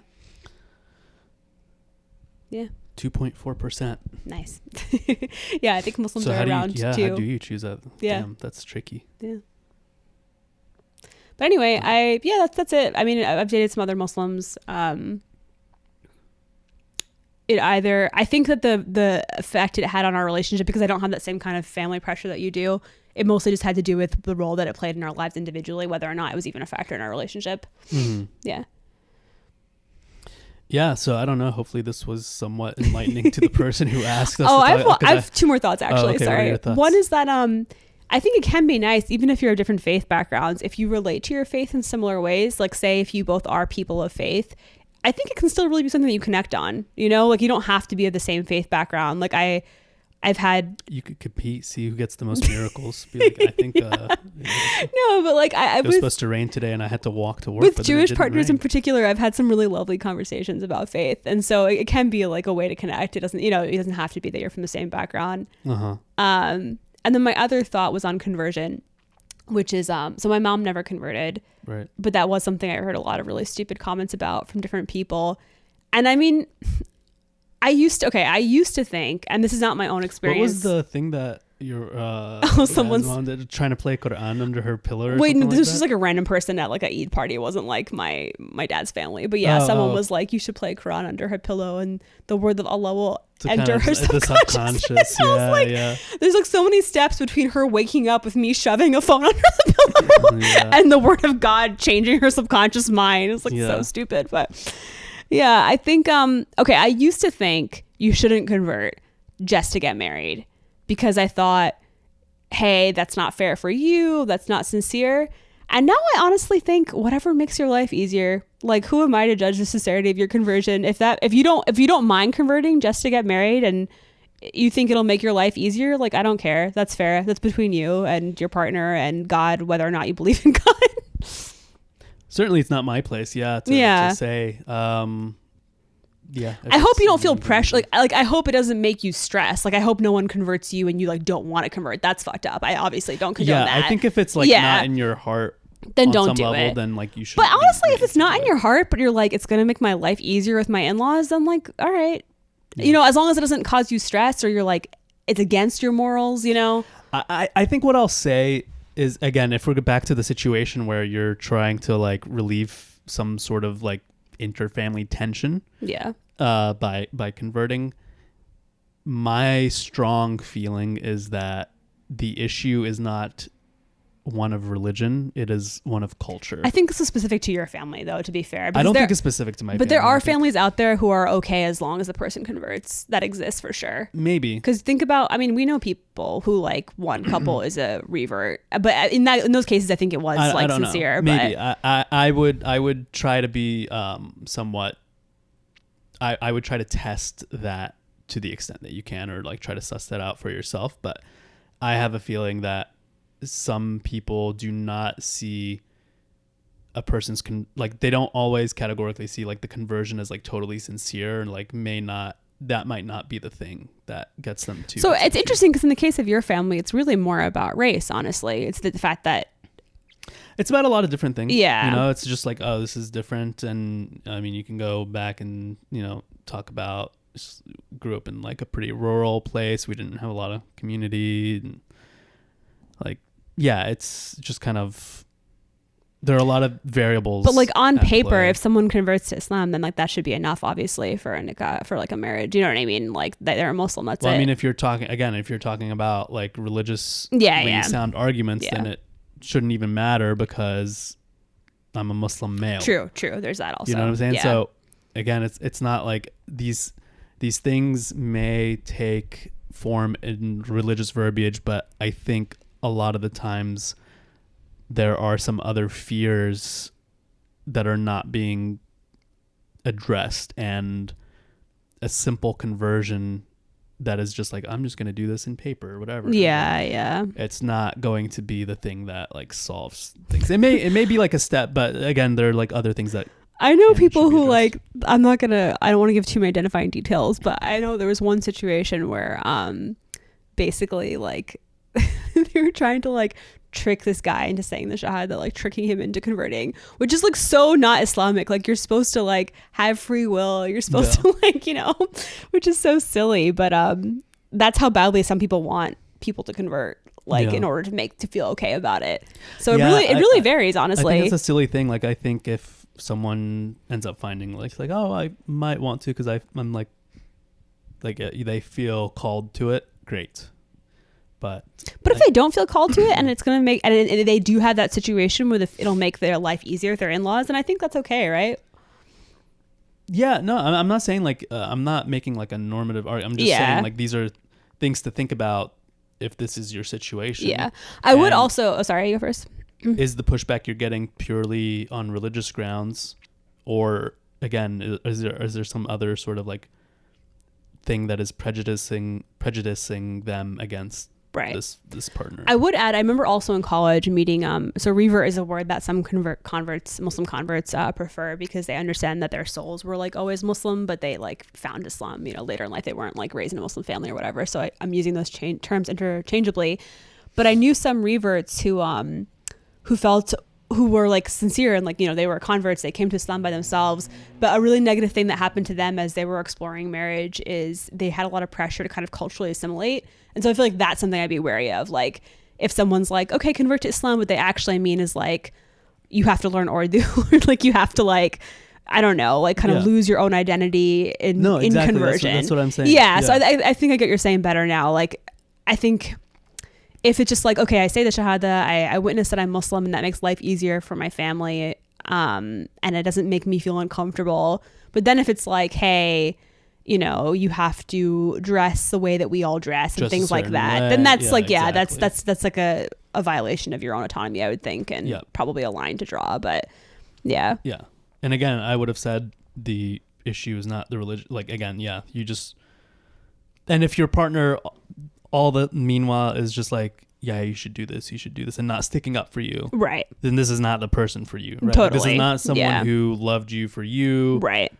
Speaker 1: Yeah.
Speaker 2: 2.4%.
Speaker 1: Nice. Yeah, I think Muslims
Speaker 2: So
Speaker 1: are
Speaker 2: how
Speaker 1: around
Speaker 2: how
Speaker 1: too.
Speaker 2: do you choose that?
Speaker 1: Yeah.
Speaker 2: Damn, that's tricky.
Speaker 1: Yeah. But anyway, that's it. I mean, I've dated some other Muslims. I think that the effect it had on our relationship, because I don't have that same kind of family pressure that you do, it mostly just had to do with the role that it played in our lives individually, whether or not it was even a factor in our relationship.
Speaker 2: Mm-hmm.
Speaker 1: Yeah.
Speaker 2: Yeah, so I don't know. Hopefully this was somewhat enlightening to the person who asked us.
Speaker 1: I have two more thoughts, actually.
Speaker 2: Okay,
Speaker 1: Sorry.
Speaker 2: what are your thoughts?
Speaker 1: One is that I think it can be nice, even if you're of different faith backgrounds, if you relate to your faith in similar ways. Like, say, if you both are people of faith, I think it can still really be something that you connect on. You know, like, you don't have to be of the same faith background. Like, I've had...
Speaker 2: You could compete, see who gets the most miracles. Be like, I think...
Speaker 1: No, but like,
Speaker 2: it was supposed to rain today and I had to walk to work.
Speaker 1: With Jewish partners in particular, I've had some really lovely conversations about faith. And so it can be like a way to connect. It doesn't have to be that you're from the same background.
Speaker 2: Uh-huh.
Speaker 1: And then my other thought was on conversion, which is, so my mom never converted.
Speaker 2: Right.
Speaker 1: But that was something I heard a lot of really stupid comments about from different people. And I mean... I used to think, and this is not my own experience.
Speaker 2: What was the thing that your
Speaker 1: someone's
Speaker 2: mom did, trying to play Quran under her pillow?
Speaker 1: Wait, no, this was
Speaker 2: that?
Speaker 1: just like a random person at like a Eid party. It wasn't like my dad's family, but yeah, someone was like, "You should play Quran under her pillow, and the word of Allah will enter her subconscious."
Speaker 2: Yeah,
Speaker 1: I was like, there's like so many steps between her waking up with me shoving a phone under the pillow and the word of God changing her subconscious mind. It's like so stupid, but. Yeah, I think, I used to think you shouldn't convert just to get married because I thought, hey, that's not fair for you. That's not sincere. And now I honestly think whatever makes your life easier. Like, who am I to judge the sincerity of your conversion? If you don't mind converting just to get married and you think it'll make your life easier, like, I don't care. That's fair. That's between you and your partner and God, whether or not you believe in God.
Speaker 2: Certainly it's not my place, to say. I
Speaker 1: hope you don't feel pressure. Like I hope it doesn't make you stress. Like, I hope no one converts you and you like don't want to convert. That's fucked up. I obviously don't condone that.
Speaker 2: I think if it's like not in your heart,
Speaker 1: then don't do it.
Speaker 2: Then like you should.
Speaker 1: But honestly, if it's not in your heart, but you're like, it's gonna make my life easier with my in-laws, then like, all right, as long as it doesn't cause you stress or you're like, it's against your morals,
Speaker 2: I think what I'll say is, again, if we go back to the situation where you're trying to like relieve some sort of like interfamily tension, by converting, my strong feeling is that the issue is not one of religion, it is one of culture.
Speaker 1: I think this is specific to your family, though, to be fair.
Speaker 2: I don't think it's specific to my family.
Speaker 1: But there are families out there who are okay as long as the person converts. That exists for sure.
Speaker 2: Maybe.
Speaker 1: Because think about, we know people who like one couple is a revert. But in those cases, I think it was
Speaker 2: I don't
Speaker 1: sincere.
Speaker 2: Know. Maybe. I would try to be somewhat, I would try to test that to the extent that you can, or like try to suss that out for yourself. But I have a feeling that some people do not see a person's they don't always categorically see like the conversion as like totally sincere, and like that might not be the thing that gets them to.
Speaker 1: So it's interesting because in the case of your family, it's really more about race. Honestly, it's the fact that
Speaker 2: it's about a lot of different things.
Speaker 1: Yeah,
Speaker 2: it's just like, oh, this is different, and you can go back and talk about grew up in like a pretty rural place. We didn't have a lot of community, and like. Yeah, it's just kind of, there are a lot of variables.
Speaker 1: But like on paper,
Speaker 2: play.
Speaker 1: If someone converts to Islam, then like that should be enough, obviously, for a nikah, for like a marriage. You know what I mean? Like they're a Muslim. That's it.
Speaker 2: If you're talking about like religiously sound arguments, then it shouldn't even matter because I'm a Muslim male.
Speaker 1: True. There's that also.
Speaker 2: You know what I'm saying?
Speaker 1: Yeah.
Speaker 2: So again, it's not like these things may take form in religious verbiage, but I think a lot of the times there are some other fears that are not being addressed, and a simple conversion that is just like, I'm just going to do this in paper or whatever.
Speaker 1: Yeah.
Speaker 2: It's not going to be the thing that like solves things. It may be like a step, but again, there are like other things that
Speaker 1: I know people who like, I don't want to give too many identifying details, but I know there was one situation where basically like they were trying to like trick this guy into saying the shahada, like tricking him into converting, which is like so not Islamic. Like you're supposed to like have free will. You're supposed to like, you know, which is so silly. But that's how badly some people want people to convert, like in order to feel okay about it. So it really varies, honestly.
Speaker 2: I think it's a silly thing. Like I think if someone ends up finding like oh, I might want to because I'm like they feel called to it, great. But
Speaker 1: if they don't feel called to it and it's gonna make and they do have that situation where it'll make their life easier with their in-laws, and I think that's okay, right?
Speaker 2: Yeah, no, I'm not saying like I'm not making like a normative argument. I'm just saying like these are things to think about if this is your situation.
Speaker 1: Yeah, I would also. Sorry, you go first.
Speaker 2: Is the pushback you're getting purely on religious grounds, or again, is there some other sort of like thing that is prejudicing them against this partner?
Speaker 1: I would add, I remember also in college meeting, so revert is a word that some Muslim converts prefer because they understand that their souls were like always Muslim, but they like found Islam, you know, later in life. They weren't like raised in a Muslim family or whatever. So I'm using those terms interchangeably. But I knew some reverts who were like sincere and like, you know, they were converts, they came to Islam by themselves, but a really negative thing that happened to them as they were exploring marriage is they had a lot of pressure to kind of culturally assimilate. And so I feel like that's something I'd be wary of. Like if someone's like, okay, convert to Islam, what they actually mean is like, you have to learn Urdu, or like you have to like, I don't know, like kind of lose your own identity in conversion.
Speaker 2: That's what I'm saying.
Speaker 1: Yeah. So I think I get you're saying better now. Like, I think if it's just like, okay, I say the shahada, I witness that I'm Muslim and that makes life easier for my family, and it doesn't make me feel uncomfortable. But then if it's like, hey, you know, you have to dress the way that we all dress and things like that, then that's like, exactly. that's like a violation of your own autonomy, I would think, and probably a line to draw. But yeah. Yeah.
Speaker 2: And again, I would have said the issue is not the religion. Like, again, you just, and if your partner all the meanwhile is just like, yeah, you should do this, and not sticking up for you,
Speaker 1: right,
Speaker 2: then this is not the person for you, right?
Speaker 1: Totally.
Speaker 2: This is not someone who loved you for you,
Speaker 1: right?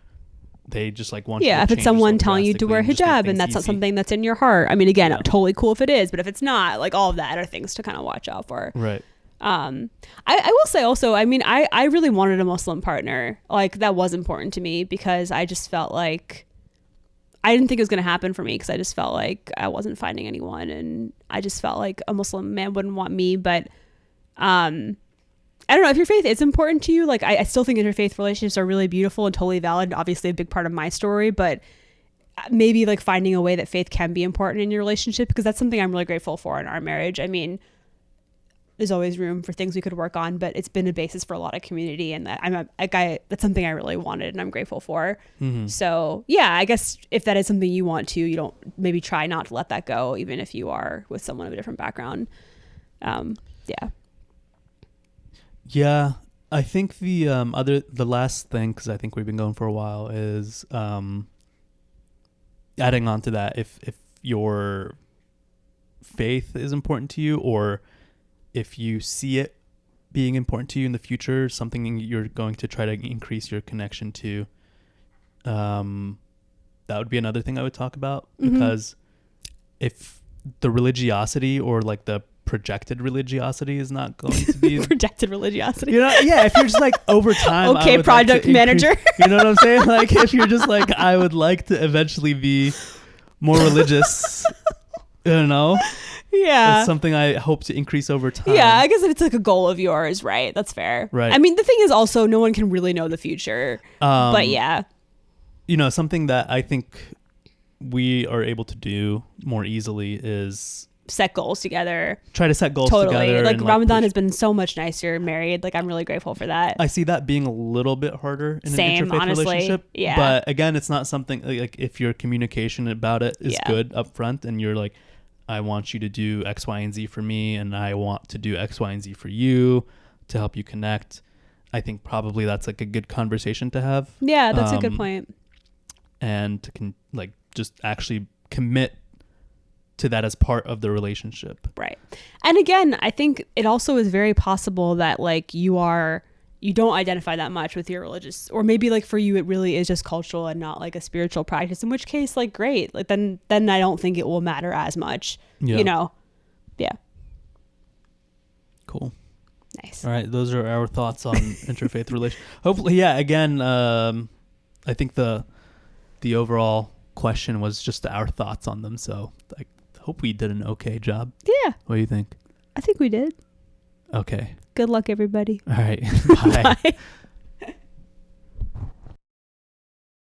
Speaker 2: They just like want you to
Speaker 1: if it's someone telling you to wear hijab and that's not something that's in your heart, I mean, again, totally cool if it is, but if it's not, like all of that are things to kind of watch out for,
Speaker 2: right?
Speaker 1: I will say also, I mean, I really wanted a Muslim partner. Like that was important to me because I just felt like I didn't think it was going to happen for me because I just felt like I wasn't finding anyone, and I just felt like a Muslim man wouldn't want me. But I don't know, if your faith is important to you, like I still think interfaith relationships are really beautiful and totally valid, and obviously a big part of my story, but maybe like finding a way that faith can be important in your relationship, because that's something I'm really grateful for in our marriage. I mean, there's always room for things we could work on, but it's been a basis for a lot of community, and that's something I really wanted and I'm grateful for. Mm-hmm. So yeah, I guess if that is something you want to, you don't maybe try not to let that go, even if you are with someone of a different background.
Speaker 2: Yeah, I think the last thing, because I think we've been going for a while, is adding on to that, if your faith is important to you, or if you see it being important to you in the future, something you're going to try to increase your connection to, that would be another thing I would talk about. Mm-hmm. Because if the religiosity or like the projected religiosity is not going to be
Speaker 1: projected religiosity,
Speaker 2: you know, if you're just like over time,
Speaker 1: okay, project manager,
Speaker 2: you know what I'm saying? Like if you're just like, I would like to eventually be more religious, you know.
Speaker 1: Yeah,
Speaker 2: it's something I hope to increase over time.
Speaker 1: Yeah, I guess if it's like a goal of yours, right? That's fair.
Speaker 2: Right.
Speaker 1: I mean, the thing is also no one can really know the future. But yeah,
Speaker 2: you know, something that I think we are able to do more easily is
Speaker 1: set goals together.
Speaker 2: Try to set goals together.
Speaker 1: Like Ramadan has been so much nicer married. Like I'm really grateful for that.
Speaker 2: I see that being a little bit harder in an interfaith relationship.
Speaker 1: Yeah.
Speaker 2: But again, it's not something like if your communication about it is good up front, and you're like, I want you to do X, Y, and Z for me, and I want to do X, Y, and Z for you to help you connect. I think probably that's like a good conversation to have.
Speaker 1: Yeah, that's a good point.
Speaker 2: And to just actually commit to that as part of the relationship.
Speaker 1: Right. And again, I think it also is very possible that like you don't identify that much with your religious, or maybe like for you it really is just cultural and not like a spiritual practice, in which case like great, like then I don't think it will matter as much. You know. Yeah,
Speaker 2: Cool.
Speaker 1: Nice.
Speaker 2: All right, those are our thoughts on interfaith relation. Hopefully, yeah. Again, I think the overall question was just our thoughts on them. So I hope we did an okay job.
Speaker 1: Yeah.
Speaker 2: What do you think?
Speaker 1: I think we did.
Speaker 2: Okay.
Speaker 1: Good luck, everybody.
Speaker 2: All right. Bye.
Speaker 1: Bye.